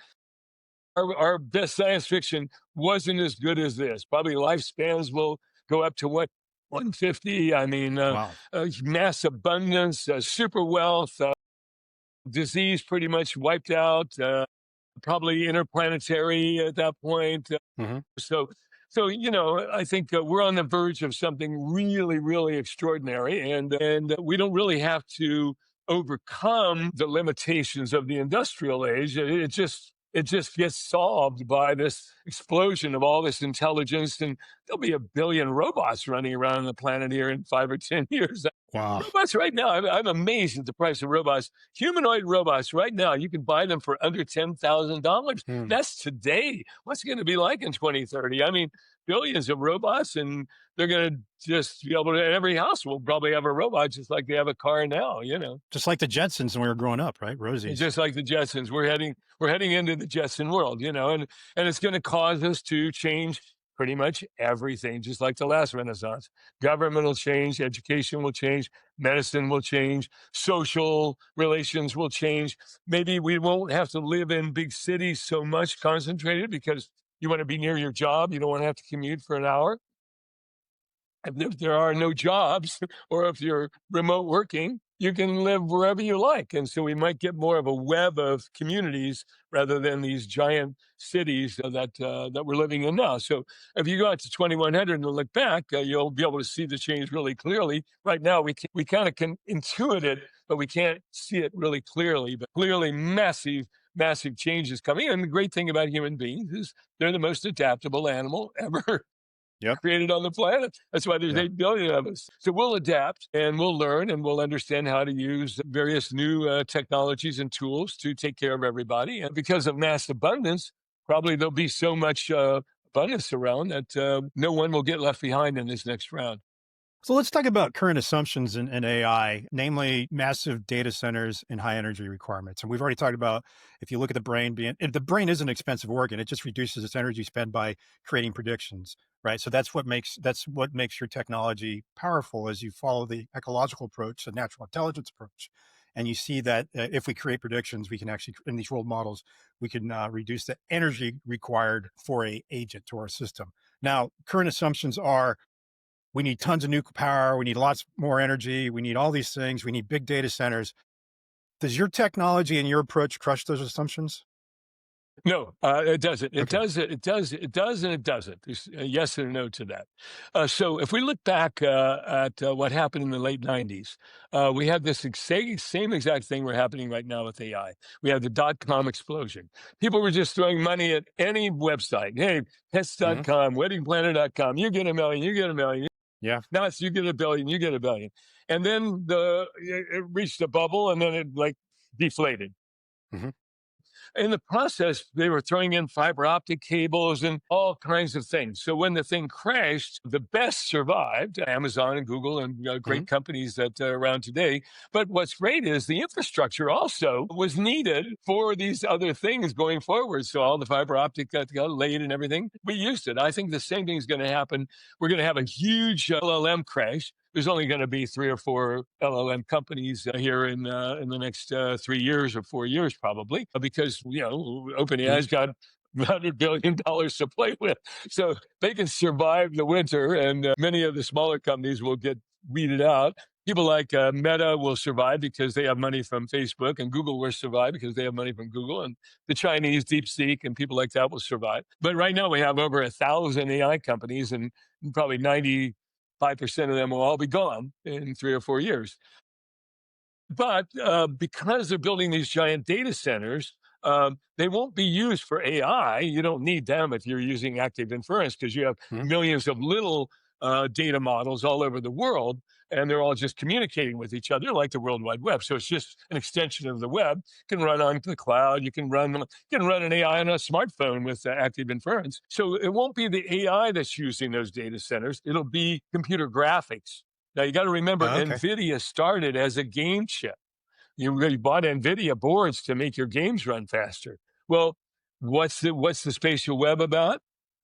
our best science fiction wasn't as good as this. Probably lifespans will go up to what, 150. I mean, Wow. mass abundance, super wealth, disease pretty much wiped out. Probably interplanetary at that point. Hmm. So, I think we're on the verge of something really, really extraordinary, and we don't really have to overcome the limitations of the industrial age. It just gets solved by this explosion of all this intelligence, and there'll be a billion robots running around the planet here in 5 or 10 years. Wow. Robots right now, I'm amazed at the price of robots. Humanoid robots right now, you can buy them for under $10,000. Hmm. That's today. What's it going to be like in 2030? I mean, billions of robots, and they're going to just be able to, every house will probably have a robot just like they have a car now. Just like the Jetsons when we were growing up, right? It's Rosie's. just like the Jetsons. We're heading into the Jetson world, and it's going to cause us to change pretty much everything, just like the last Renaissance. Government will change, education will change, medicine will change, social relations will change. Maybe we won't have to live in big cities so much concentrated because you want to be near your job. You don't want to have to commute for an hour. If there are no jobs, or if you're remote working, you can live wherever you like. And so we might get more of a web of communities rather than these giant cities that we're living in now. So if you go out to 2100 and look back, you'll be able to see the change really clearly. Right now, we kind of can intuit it, but we can't see it really clearly. But clearly, massive, massive change is coming. And the great thing about human beings is they're the most adaptable animal ever Yep. created on the planet. That's why there's Yeah. 8 billion of us. So we'll adapt and we'll learn and we'll understand how to use various new technologies and tools to take care of everybody. And because of mass abundance, probably there'll be so much abundance around that no one will get left behind in this next round. So let's talk about current assumptions in AI, namely massive data centers and high energy requirements. And we've already talked about, if you look at the brain if the brain is an expensive organ, it just reduces its energy spent by creating predictions, right? So that's what makes your technology powerful, as you follow the ecological approach, the natural intelligence approach. And you see that if we create predictions, we can actually, in these world models, we can reduce the energy required for a agent to our system. Now, current assumptions are we need tons of nuclear power. We need lots more energy. We need all these things. We need big data centers. Does your technology and your approach crush those assumptions? No, it doesn't. It Okay. does. It does. It does, and it doesn't. There's a yes and a no to that. So, if we look back at what happened in the late '90s, we had this same exact thing we're happening right now with AI. We had the dot-com explosion. People were just throwing money at any website. Hey, Mhm. pets.com, weddingplanner.com. You get a million. You get a million. Yeah. Now it's you get a billion. You get a billion. And then it reached a bubble, and then it like deflated. Mhm. In the process, they were throwing in fiber optic cables and all kinds of things. So when the thing crashed, the best survived, Amazon and Google and Mhm. great companies that are around today. But what's great is the infrastructure also was needed for these other things going forward. So all the fiber optic got laid and everything, we used it. I think the same thing is going to happen. We're going to have a huge LLM crash. There's only going to be 3 or 4 LLM companies here in the next 3 years or 4 years, probably, because Mhm. OpenAI's got $100 billion to play with, so they can survive the winter, and many of the smaller companies will get weeded out. People like Meta will survive because they have money from Facebook, and Google will survive because they have money from Google, and the Chinese DeepSeek and people like that will survive. But right now we have over 1,000 AI companies, and probably 95% of them will all be gone in 3 or 4 years. But because they're building these giant data centers, they won't be used for AI. You don't need them if you're using active inference because you have Mhm. millions of little data models all over the world, and they're all just communicating with each other like the World Wide Web. So it's just an extension of the web. You can run on the cloud. You can run an AI on a smartphone with active inference. So it won't be the AI that's using those data centers. It'll be computer graphics. Now you got to remember, Oh, okay. NVIDIA started as a game chip. You really bought NVIDIA boards to make your games run faster. Well, what's the spatial web about?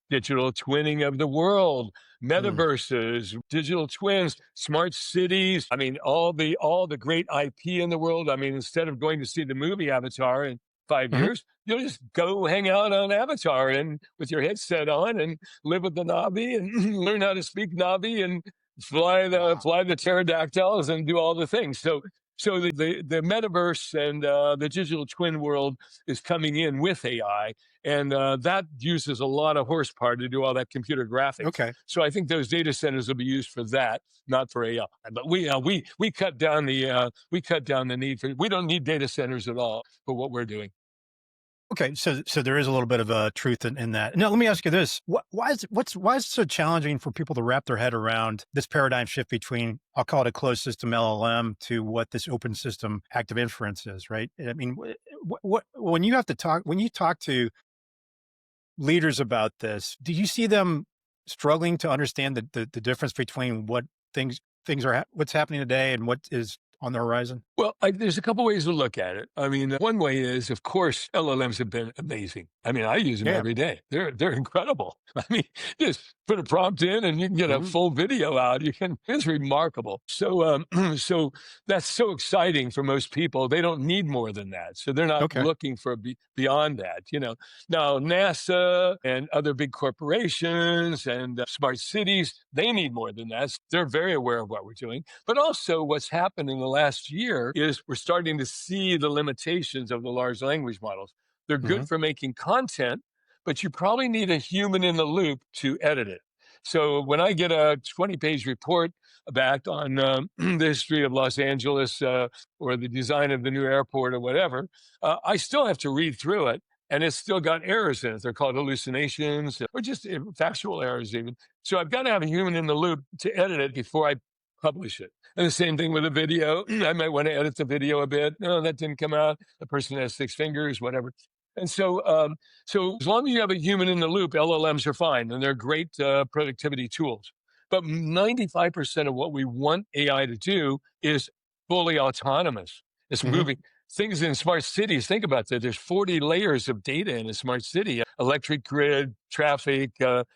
Digital twinning of the world, Mm. metaverses, digital twins, smart cities. I mean, all the great IP in the world. I mean, instead of going to see the movie Avatar in five Mhm. years, you'll just go hang out on Avatar and with your headset on and live with the Navi and learn how to speak Navi and fly the Wow. fly the pterodactyls and do all the things. So the metaverse and the digital twin world is coming in with AI, and that uses a lot of horsepower to do all that computer graphics. Okay. So I think those data centers will be used for that, not for AI. But we cut down the need for. We don't need data centers at all for what we're doing. Okay, so there is a little bit of a truth in that. Now, let me ask you this: why is it so challenging for people to wrap their head around this paradigm shift between, I'll call it a closed system LLM, to what this open system active inference is, right? I mean, what when you have to talk when you talk to leaders about this, do you see them struggling to understand the difference between what things are what's happening today and what is on the horizon? Well, there's a couple ways to look at it. I mean, one way is, of course, LLMs have been amazing. I mean, I use them Yeah. every day. They're incredible. I mean, just put a prompt in and you can get a Hmm. full video out. It's remarkable. So, so that's so exciting for most people. They don't need more than that. So they're not Okay. looking for beyond that. Now NASA and other big corporations and smart cities, they need more than that. They're very aware of what we're doing. But also, what's happened in the last year is we're starting to see the limitations of the large language models. They're Hmm. good for making content, but you probably need a human in the loop to edit it. So when I get a 20-page report back on the history of Los Angeles or the design of the new airport or whatever, I still have to read through it. And it's still got errors in it. They're called hallucinations or just factual errors, even. So I've got to have a human in the loop to edit it before I publish it. And the same thing with a video. I might want to edit the video a bit. No, that didn't come out. The person has 6 fingers, whatever. And so as long as you have a human in the loop, LLMs are fine, and they're great productivity tools. But 95% of what we want AI to do is fully autonomous. It's Hmm. moving things in smart cities. Think about that. There's 40 layers of data in a smart city: electric grid, traffic,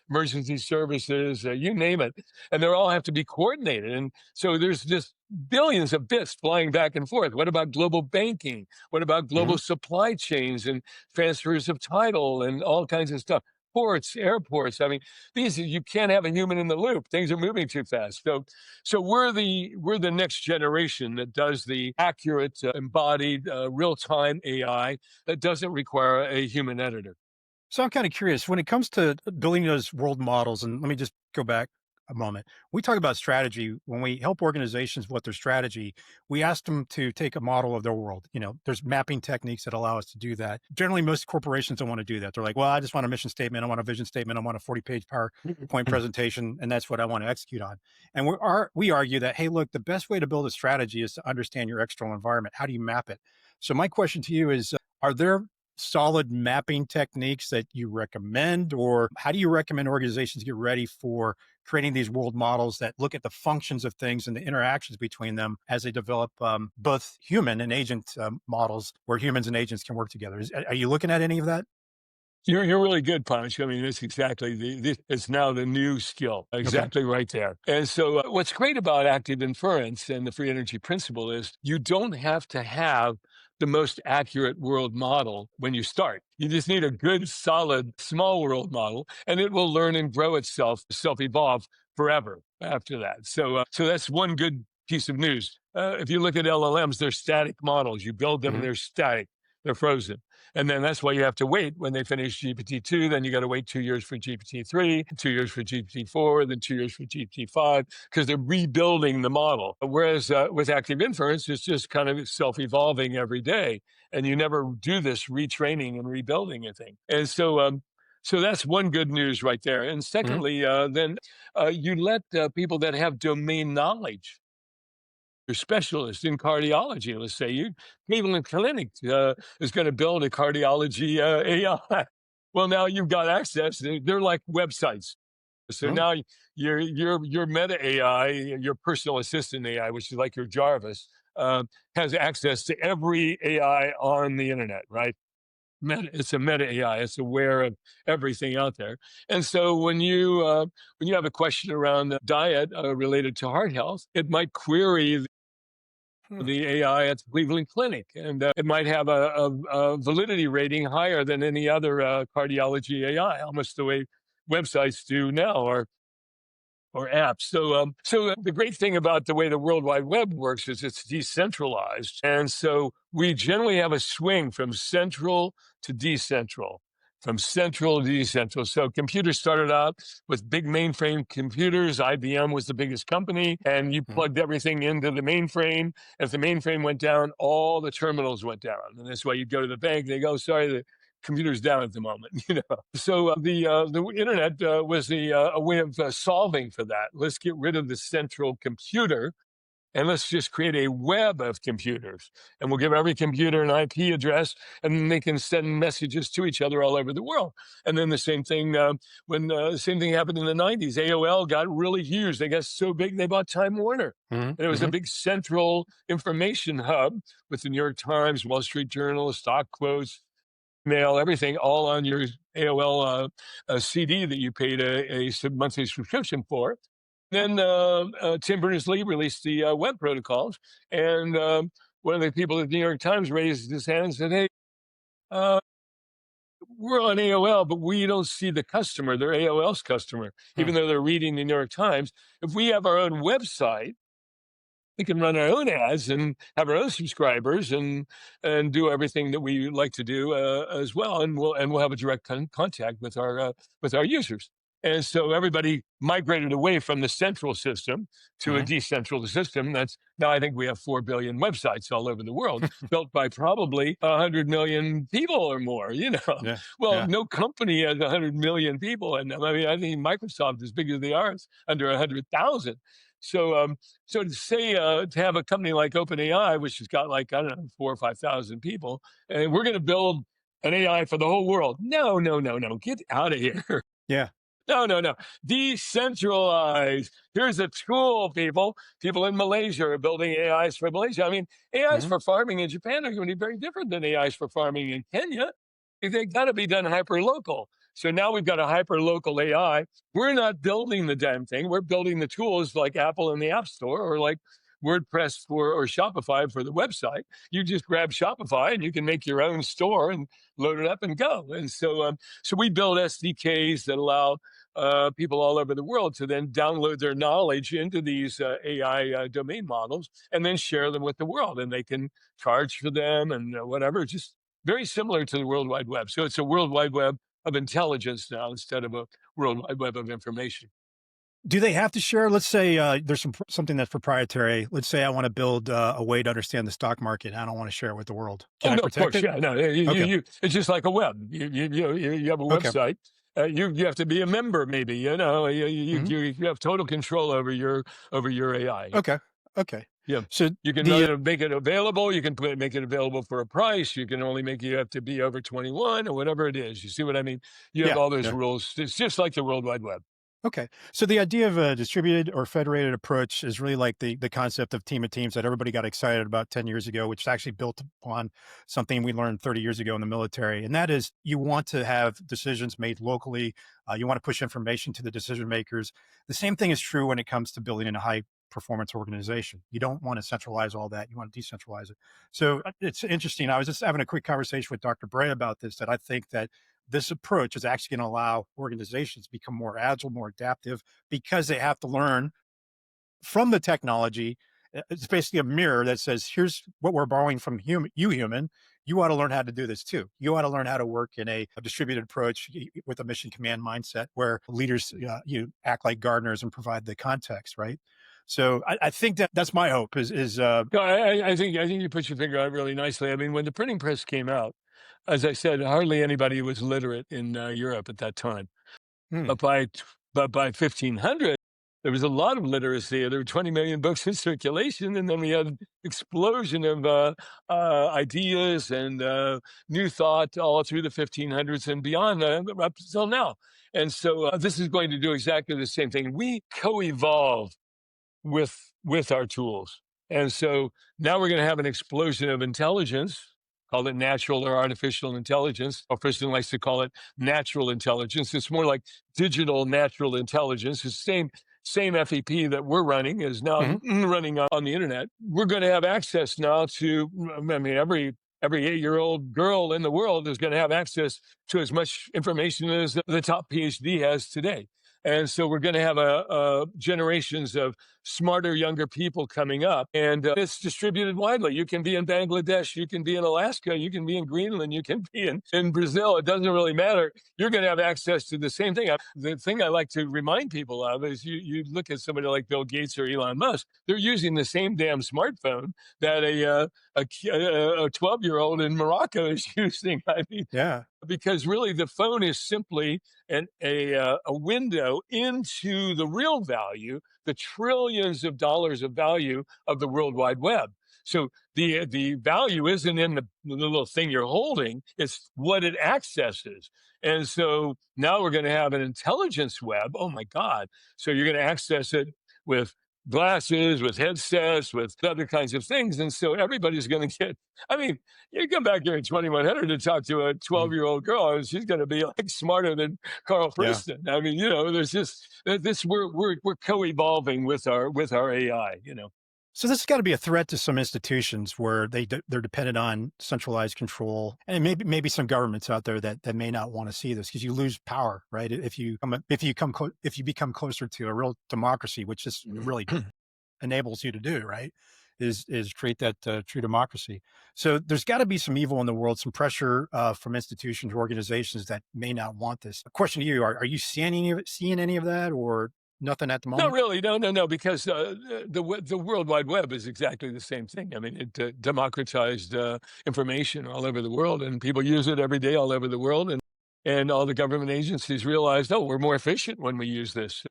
emergency services, you name it, and they all have to be coordinated. And so there's just billions of bits flying back and forth. What about global banking? What about Hmm. global supply chains and transfers of title and all kinds of stuff? ports, airports. I mean, you can't have a human in the loop. Things are moving too fast. So we're the next generation that does the accurate, embodied, real-time AI that doesn't require a human editor. So I'm kind of curious when it comes to building those world models, and let me just go back a moment. We talk about strategy. When we help organizations with their strategy, we ask them to take a model of their world. There's mapping techniques that allow us to do that. Generally, most corporations don't want to do that. They're like, well, I just want a mission statement. I want a vision statement. I want a 40-page PowerPoint presentation, and that's what I want to execute on. And we argue that, hey, look, the best way to build a strategy is to understand your external environment. How do you map it? So my question to you is, are there solid mapping techniques that you recommend, or how do you recommend organizations get ready for creating these world models that look at the functions of things and the interactions between them as they develop both human and agent models where humans and agents can work together? Are you looking at any of that? You're really good, Punch. I mean, it's exactly it's now the new skill. Okay. Exactly right there. And so, what's great about active inference and the free energy principle is you don't have to have the most accurate world model when you start. You just need a good, solid, small world model, and it will learn and grow itself, self-evolve forever after that. So that's one good piece of news. If you look at LLMs, they're static models. You build them, and Hmm. they're static. They're frozen. And then that's why you have to wait when they finish GPT-2. Then you got to wait 2 years for GPT-3, 2 years for GPT-4, then 2 years for GPT-5, because they're rebuilding the model. Whereas with active inference, it's just kind of self-evolving every day. And you never do this retraining and rebuilding a thing. And so that's one good news right there. And Hmm. secondly, then you let people that have domain knowledge, your specialist in cardiology, let's say you Cleveland Clinic is going to build a cardiology AI. Well, now you've got access. They're like websites. So Hmm. now your Meta AI, your personal assistant AI, which is like your Jarvis, has access to every AI on the internet, right? It's a meta AI. It's aware of everything out there. And so when you have a question around the diet related to heart health, it might query Hmm. the AI at the Cleveland Clinic, and it might have a validity rating higher than any other cardiology AI, almost the way websites do now, or apps. So the great thing about the way the World Wide Web works is it's decentralized, and so we generally have a swing from central to decentral, from central to decentral. So computers started out with big mainframe computers. IBM was the biggest company, and you Hmm. plugged everything into the mainframe. If the mainframe went down, all the terminals went down, and that's why you'd go to the bank. They go, sorry, the computer's down at the moment. So the internet was a way of solving for that. Let's get rid of the central computer and let's just create a web of computers. And we'll give every computer an IP address, and then they can send messages to each other all over the world. And then the same thing when the same thing happened in the 90s. AOL got really huge. They got so big they bought Time Warner. Hmm. And it was a Hmm. big central information hub with the New York Times, Wall Street Journal, stock quotes, mail, everything, all on your AOL CD that you paid a monthly subscription for. Then Tim Berners-Lee released the web protocols, and one of the people at the New York Times raised his hand and said, "Hey, uh, we're on AOL, but we don't see the customer. They're AOL's customer, Hmm. even though they're reading the New York Times. If we have our own website, we can run our own ads and have our own subscribers and do everything that we like to do as well, and we'll have a direct contact with our users." And so everybody migrated away from the central system to a Hmm. decentralized system. That's now I think we have 4 billion websites all over the world, built by probably 100 million people or more. Yeah. Well, Yeah. no company has 100 million people, and I mean I think Microsoft, as big as they are, is under 100,000. So to say to have a company like OpenAI, which has got like I don't know 4 or 5 thousand people, and we're going to build an AI for the whole world. No, no, no, no. Get out of here. Yeah. No, no, no. Decentralize. Here's a tool, people. People in Malaysia are building AIs for Malaysia. I mean, AIs Hmm. for farming in Japan are going to be very different than AIs for farming in Kenya. They got to be done hyper local. So now we've got a hyper local AI. We're not building the damn thing. We're building the tools like Apple in the App Store, or like WordPress or Shopify for the website. You just grab Shopify and you can make your own store and load it up and go. And so we build SDKs that allow people all over the world to then download their knowledge into these AI domain models and then share them with the world. And they can charge for them and whatever, just very similar to the World Wide Web. So it's a World Wide Web of intelligence now instead of a World Wide Web of information. Do they have to share? Let's say there's something that's proprietary. Let's say I want to build a way to understand the stock market. I don't want to share it with the world. Can I No, of protect course, it? yeah, no. It's just like a web. You have a Okay. website. You have to be a member, maybe. You have total control over your AI. Okay. Okay. Yeah, So you can make it available. You can make it available for a price. You can only you have to be over 21 or whatever it is. You see what I mean? You have all those rules. It's just like the World Wide Web. Okay. So the idea of a distributed or federated approach is really like the concept of team of teams that everybody got excited about 10 years ago, which is actually built upon something we learned 30 years ago in the military. And that is you want to have decisions made locally. You want to push information to the decision makers. The same thing is true when it comes to building in a high performance organization. You don't want to centralize all that. You want to decentralize it. So it's interesting. I was just having a quick conversation with Dr. Bray about this, that I think that this approach is actually going to allow organizations to become more agile, more adaptive, because they have to learn from the technology. It's basically a mirror that says, here's what we're borrowing from human. You ought to learn how to do this too. You ought to learn how to work in a distributed approach with a mission command mindset where leaders you act like gardeners and provide the context, right? So I think that's my hope is No, I think you put your finger on it really nicely. I mean, when the printing press came out, as I said, hardly anybody was literate in Europe at that time. But by 1500, there was a lot of literacy. There were 20 million books in circulation, and then we had an explosion of ideas and new thought all through the 1500s and beyond up until now. And so this is going to do exactly the same thing. We co-evolve with our tools. And so now we're going to have an explosion of intelligence, call it natural or artificial intelligence, or Friston likes to call it natural intelligence. It's more like digital natural intelligence. It's the same FEP that we're running is now running on the internet. We're going to have access now to, I mean, every 8-year-old girl in the world is going to have access to as much information as the top PhD has today. And so we're going to have generations of smarter, younger people coming up. And it's distributed widely. You can be in Bangladesh, you can be in Alaska, you can be in Greenland, you can be in Brazil. It doesn't really matter. You're going to have access to the same thing. The thing I like to remind people of is you look at somebody like Bill Gates or Elon Musk, they're using the same damn smartphone that a 12-year-old in Morocco is using. I mean, because really the phone is simply a window into the real value, the trillions of dollars of value of the World Wide Web. So the value isn't in the little thing you're holding, it's what it accesses. And so now we're going to have an intelligence web. Oh my God. So you're going to access it with glasses, with headsets, with other kinds of things. And so everybody's going to get, I mean, you come back here in 2100 to talk to a 12-year-old girl, and she's going to be like smarter than Karl Friston. I mean, there's just this, we're co-evolving with our AI, So this has got to be a threat to some institutions where they're dependent on centralized control, and maybe some governments out there that may not want to see this, because you lose power, right? If you become closer to a real democracy, which this really enables you to do, right? Is create that true democracy. So there's got to be some evil in the world, some pressure from institutions or organizations that may not want this. A question to you: Are you seeing any of that, or nothing at the moment? No, really, no, because the World Wide Web is exactly the same thing. I mean, it democratized information all over the world, and people use it every day all over the world, and all the government agencies realized, oh, we're more efficient when we use this.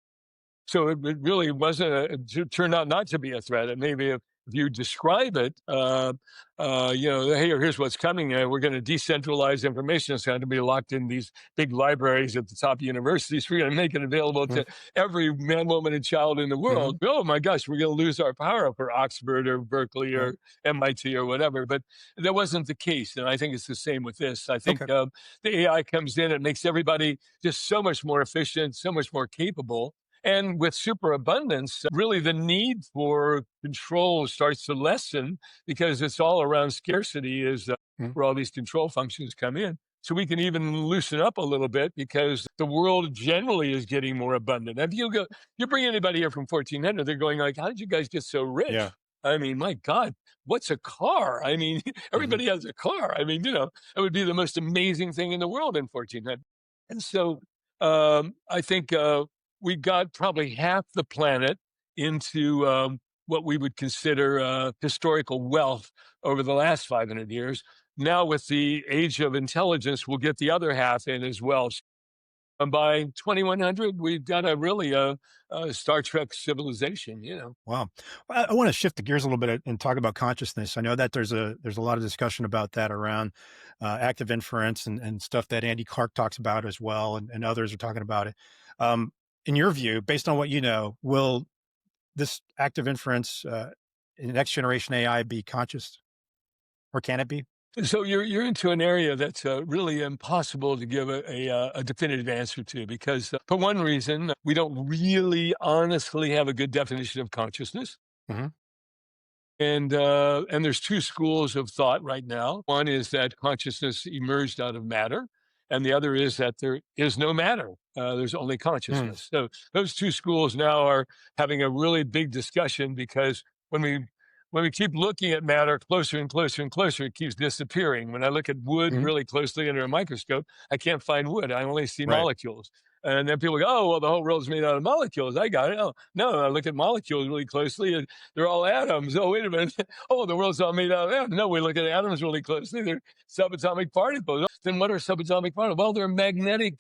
So it really it turned out not to be a threat. And maybe if you describe it, hey, here's what's coming. We're going to decentralize information. It's going to be locked in these big libraries at the top universities. We're going to make it available to every man, woman, and child in the world. Oh my gosh, we're going to lose our power for Oxford or Berkeley or MIT or whatever. But that wasn't the case. And I think it's the same with this. I think the AI comes in, it makes everybody just so much more efficient, so much more capable. And with superabundance, really the need for control starts to lessen because it's all around scarcity is Mm. where all these control functions come in. So we can even loosen up a little bit because the world generally is getting more abundant. If you bring anybody here from 1400, they're going like, how did you guys get so Yeah. rich? I mean, my God, what's a car? I mean, Hmm. everybody has a car. I mean, it would be the most amazing thing in the world in 1400. And so I think we got probably half the planet into what we would consider historical wealth over the last 500 years. Now, with the age of intelligence, we'll get the other half in as well. And by 2100, we've got a really Star Trek civilization. Wow. Well, I want to shift the gears a little bit and talk about consciousness. I know that there's a lot of discussion about that around active inference and stuff that Andy Clark talks about as well, and others are talking about it. Um, in your view, based on what you know, will this active inference in next generation AI be conscious, or can it be? So you're into an area that's really impossible to give a definitive answer to because, for one reason, we don't really honestly have a good definition of consciousness. Hmm. And there's two schools of thought right now. One is that consciousness emerged out of matter, and the other is that there is no matter. There's only Mm. consciousness. So those two schools now are having a really big discussion because when we keep looking at matter closer and closer and closer, it keeps disappearing. When I look at wood Hmm. really closely under a microscope, I can't find wood. I only see Right. molecules. And then people go, oh, well, the whole world's made out of molecules. I got it. Oh, no, I look at molecules really closely and they're all atoms. Oh, wait a minute. Oh, the world's all made out of atoms. No, we look at atoms really closely. They're subatomic particles. Then what are subatomic particles? Well, they're magnetic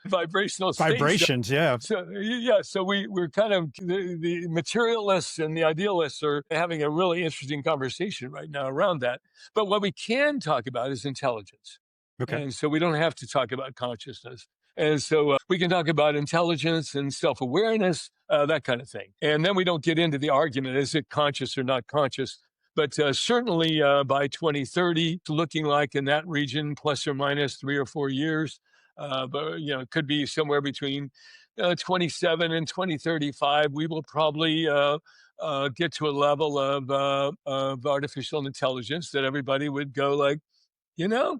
vibrational states. Vibrations. Yeah. So yeah, so we're kind of the materialists and the idealists are having a really interesting conversation right now around that. But what we can talk about is intelligence. Okay. And so we don't have to talk about consciousness. And so we can talk about intelligence and self awareness, that kind of thing. And then we don't get into the argument is it conscious or not conscious? But certainly by 2030, it's looking like in that region, plus or minus 3 or 4 years. But, it could be somewhere between 27 and 2035. We will probably get to a level of artificial intelligence that everybody would go like, you know,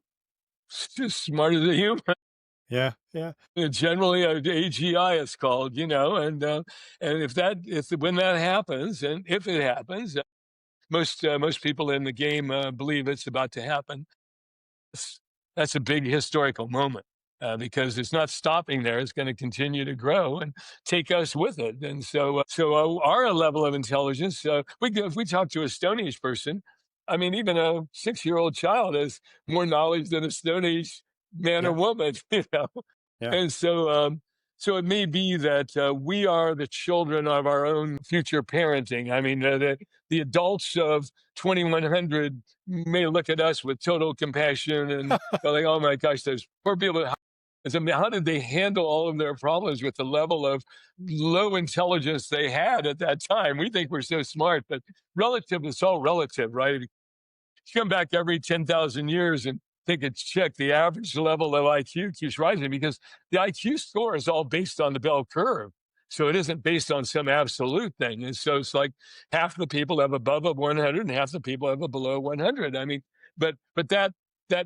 it's just smarter than human. Yeah. Yeah. Generally, AGI is called, and if when that happens, and if it happens, most people in the game believe it's about to happen. That's, that's a big historical moment because it's not stopping there; it's going to continue to grow and take us with it. And so our level of intelligence, if we talk to a Stone Age person, I mean, even a 6-year-old child has more knowledge than a Stone Age man or Yeah. woman. Yeah. And so it may be that we are the children of our own future parenting. I mean, the adults of 2100 may look at us with total compassion and go like, oh my gosh, those poor people. I mean, how did they handle all of their problems with the level of low intelligence they had at that time? We think we're so smart, but relative, it's all relative, right? Come back every 10,000 years and take a check, the average level of IQ keeps rising because the IQ score is all based on the bell curve. So it isn't based on some absolute thing. And so it's like half the people have above a 100 and half the people have a below 100. I mean, but that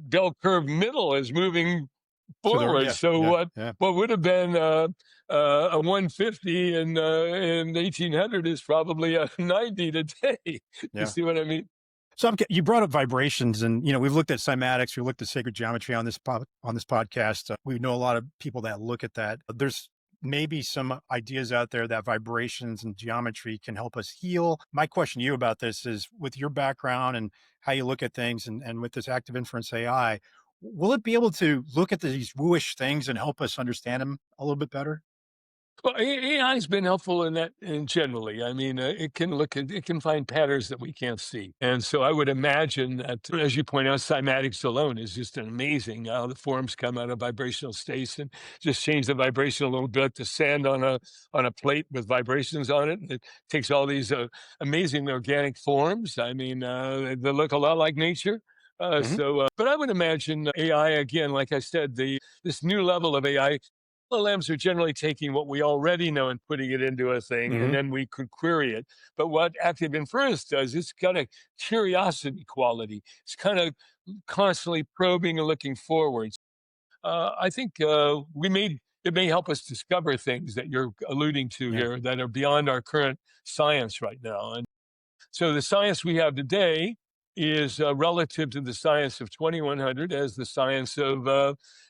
bell curve middle is moving To the forward. yeah. So Yeah. what Yeah. what would have been a 150 in 1800 is probably a 90 today. You Yeah. see what I mean? So you brought up vibrations, and we've looked at cymatics, we looked at sacred geometry on this podcast. We know a lot of people that look at that. There's maybe some ideas out there that vibrations and geometry can help us heal. My question to you about this is, with your background and how you look at things, and with this active inference AI, will it be able to look at these wooish things and help us understand them a little bit better? Well, AI has been helpful in that, in generally. I mean, it can find patterns that we can't see, and so I would imagine that, as you point out, cymatics alone is just amazing. How the forms come out of vibrational states and just change the vibration a little bit. The sand on a plate with vibrations on it, it takes all these amazing organic forms. I mean, they look a lot like nature. Hmm. But I would imagine AI again, like I said, this new level of AI. LLMs are generally taking what we already know and putting it into a thing, and Hmm. then we could query it. But what active inference does, it's got a curiosity quality. It's kind of constantly probing and looking forwards. I think it may help us discover things that you're alluding to Yeah. here that are beyond our current science right now. So the science we have today is relative to the science of 2100 as the science of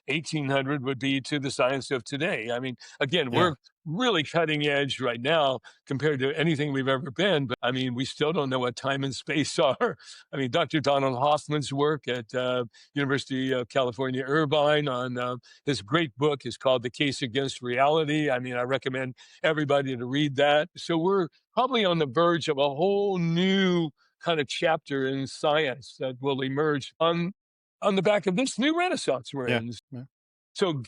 1800 would be to the science of today. I mean, again, Yeah. we're really cutting edge right now compared to anything we've ever been. But I mean, we still don't know what time and space are. I mean, Dr. Donald Hoffman's work at University of California, Irvine on his great book is called The Case Against Reality. I mean, I recommend everybody to read that. So we're probably on the verge of a whole new kind of chapter in science that will emerge on the back of this new renaissance we're Yeah. in. Yeah. So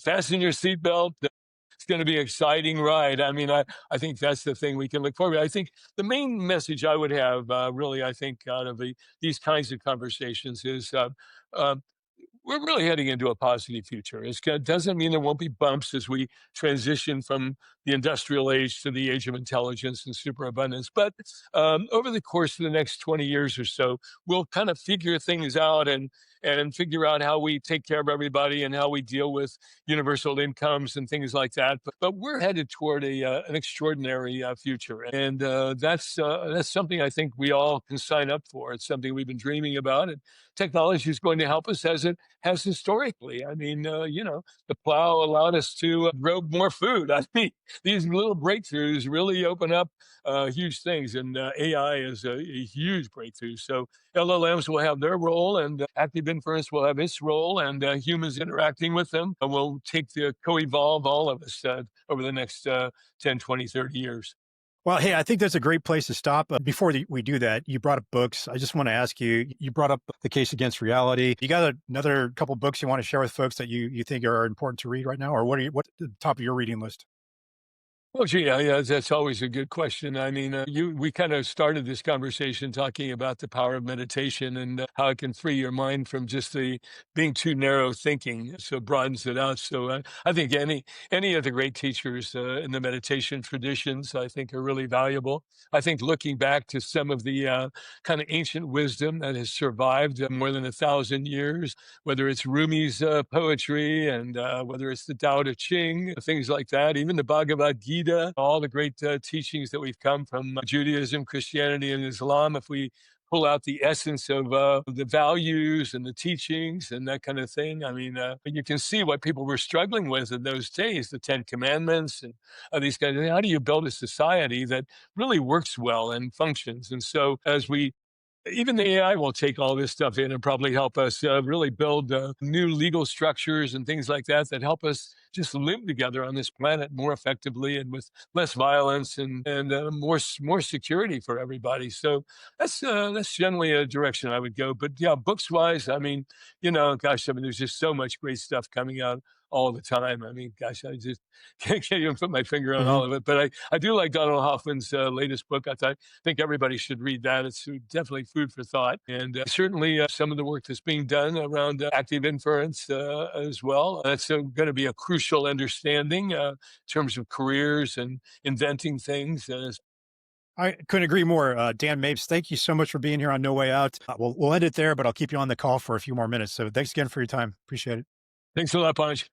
fasten your seatbelt. It's going to be an exciting ride. I mean, I think that's the thing we can look forward to. I think the main message I would have, really, I think, out of these kinds of conversations is uh, we're really heading into a positive future. It doesn't mean there won't be bumps as we transition from the industrial age to the age of intelligence and superabundance. But over the course of the next 20 years or so, we'll kind of figure things out and figure out how we take care of everybody and how we deal with universal incomes and things like that. But we're headed toward an extraordinary future, and that's something I think we all can sign up for. It's something we've been dreaming about, and technology is going to help us as it has historically. I mean, the plow allowed us to grow more food. I mean, these little breakthroughs really open up huge things, and AI is a huge breakthrough. So LLMs will have their role, and active inference will have its role, and humans interacting with them will take the co-evolve all of us over the next 10, 20, 30 years. Well, hey, I think that's a great place to stop. Before we do that, you brought up books. I just want to ask you, you brought up The Case Against Reality. You got another couple books you want to share with folks that you think are important to read right now? Or what's the top of your reading list? Well, gee, yeah, that's always a good question. I mean, we kind of started this conversation talking about the power of meditation and how it can free your mind from just the being too narrow thinking. So it broadens it out. So I think any of the great teachers in the meditation traditions, I think, are really valuable. I think looking back to some of the kind of ancient wisdom that has survived more than 1,000 years, whether it's Rumi's poetry and whether it's the Tao Te Ching, things like that, even the Bhagavad Gita, all the great teachings that we've come from Judaism, Christianity, and Islam. If we pull out the essence of the values and the teachings and that kind of thing, I mean, you can see what people were struggling with in those days, the Ten Commandments and these kinds of things. How do you build a society that really works well and functions? And so as we even the AI will take all this stuff in and probably help us really build new legal structures and things like that that help us just live together on this planet more effectively and with less violence and more security for everybody. So that's generally a direction I would go. But yeah, books wise, I mean, gosh, I mean, there's just so much great stuff coming out all the time. I mean, gosh, I just can't even put my finger on Hmm. all of it. But I do like Donald Hoffman's latest book. Think everybody should read that. It's definitely food for thought. And certainly some of the work that's being done around active inference as well. That's going to be a crucial understanding in terms of careers and inventing things. I couldn't agree more. Dan Mapes, thank you so much for being here on No Way Out. We'll end it there, but I'll keep you on the call for a few more minutes. So thanks again for your time. Appreciate it. Thanks a lot, Punch.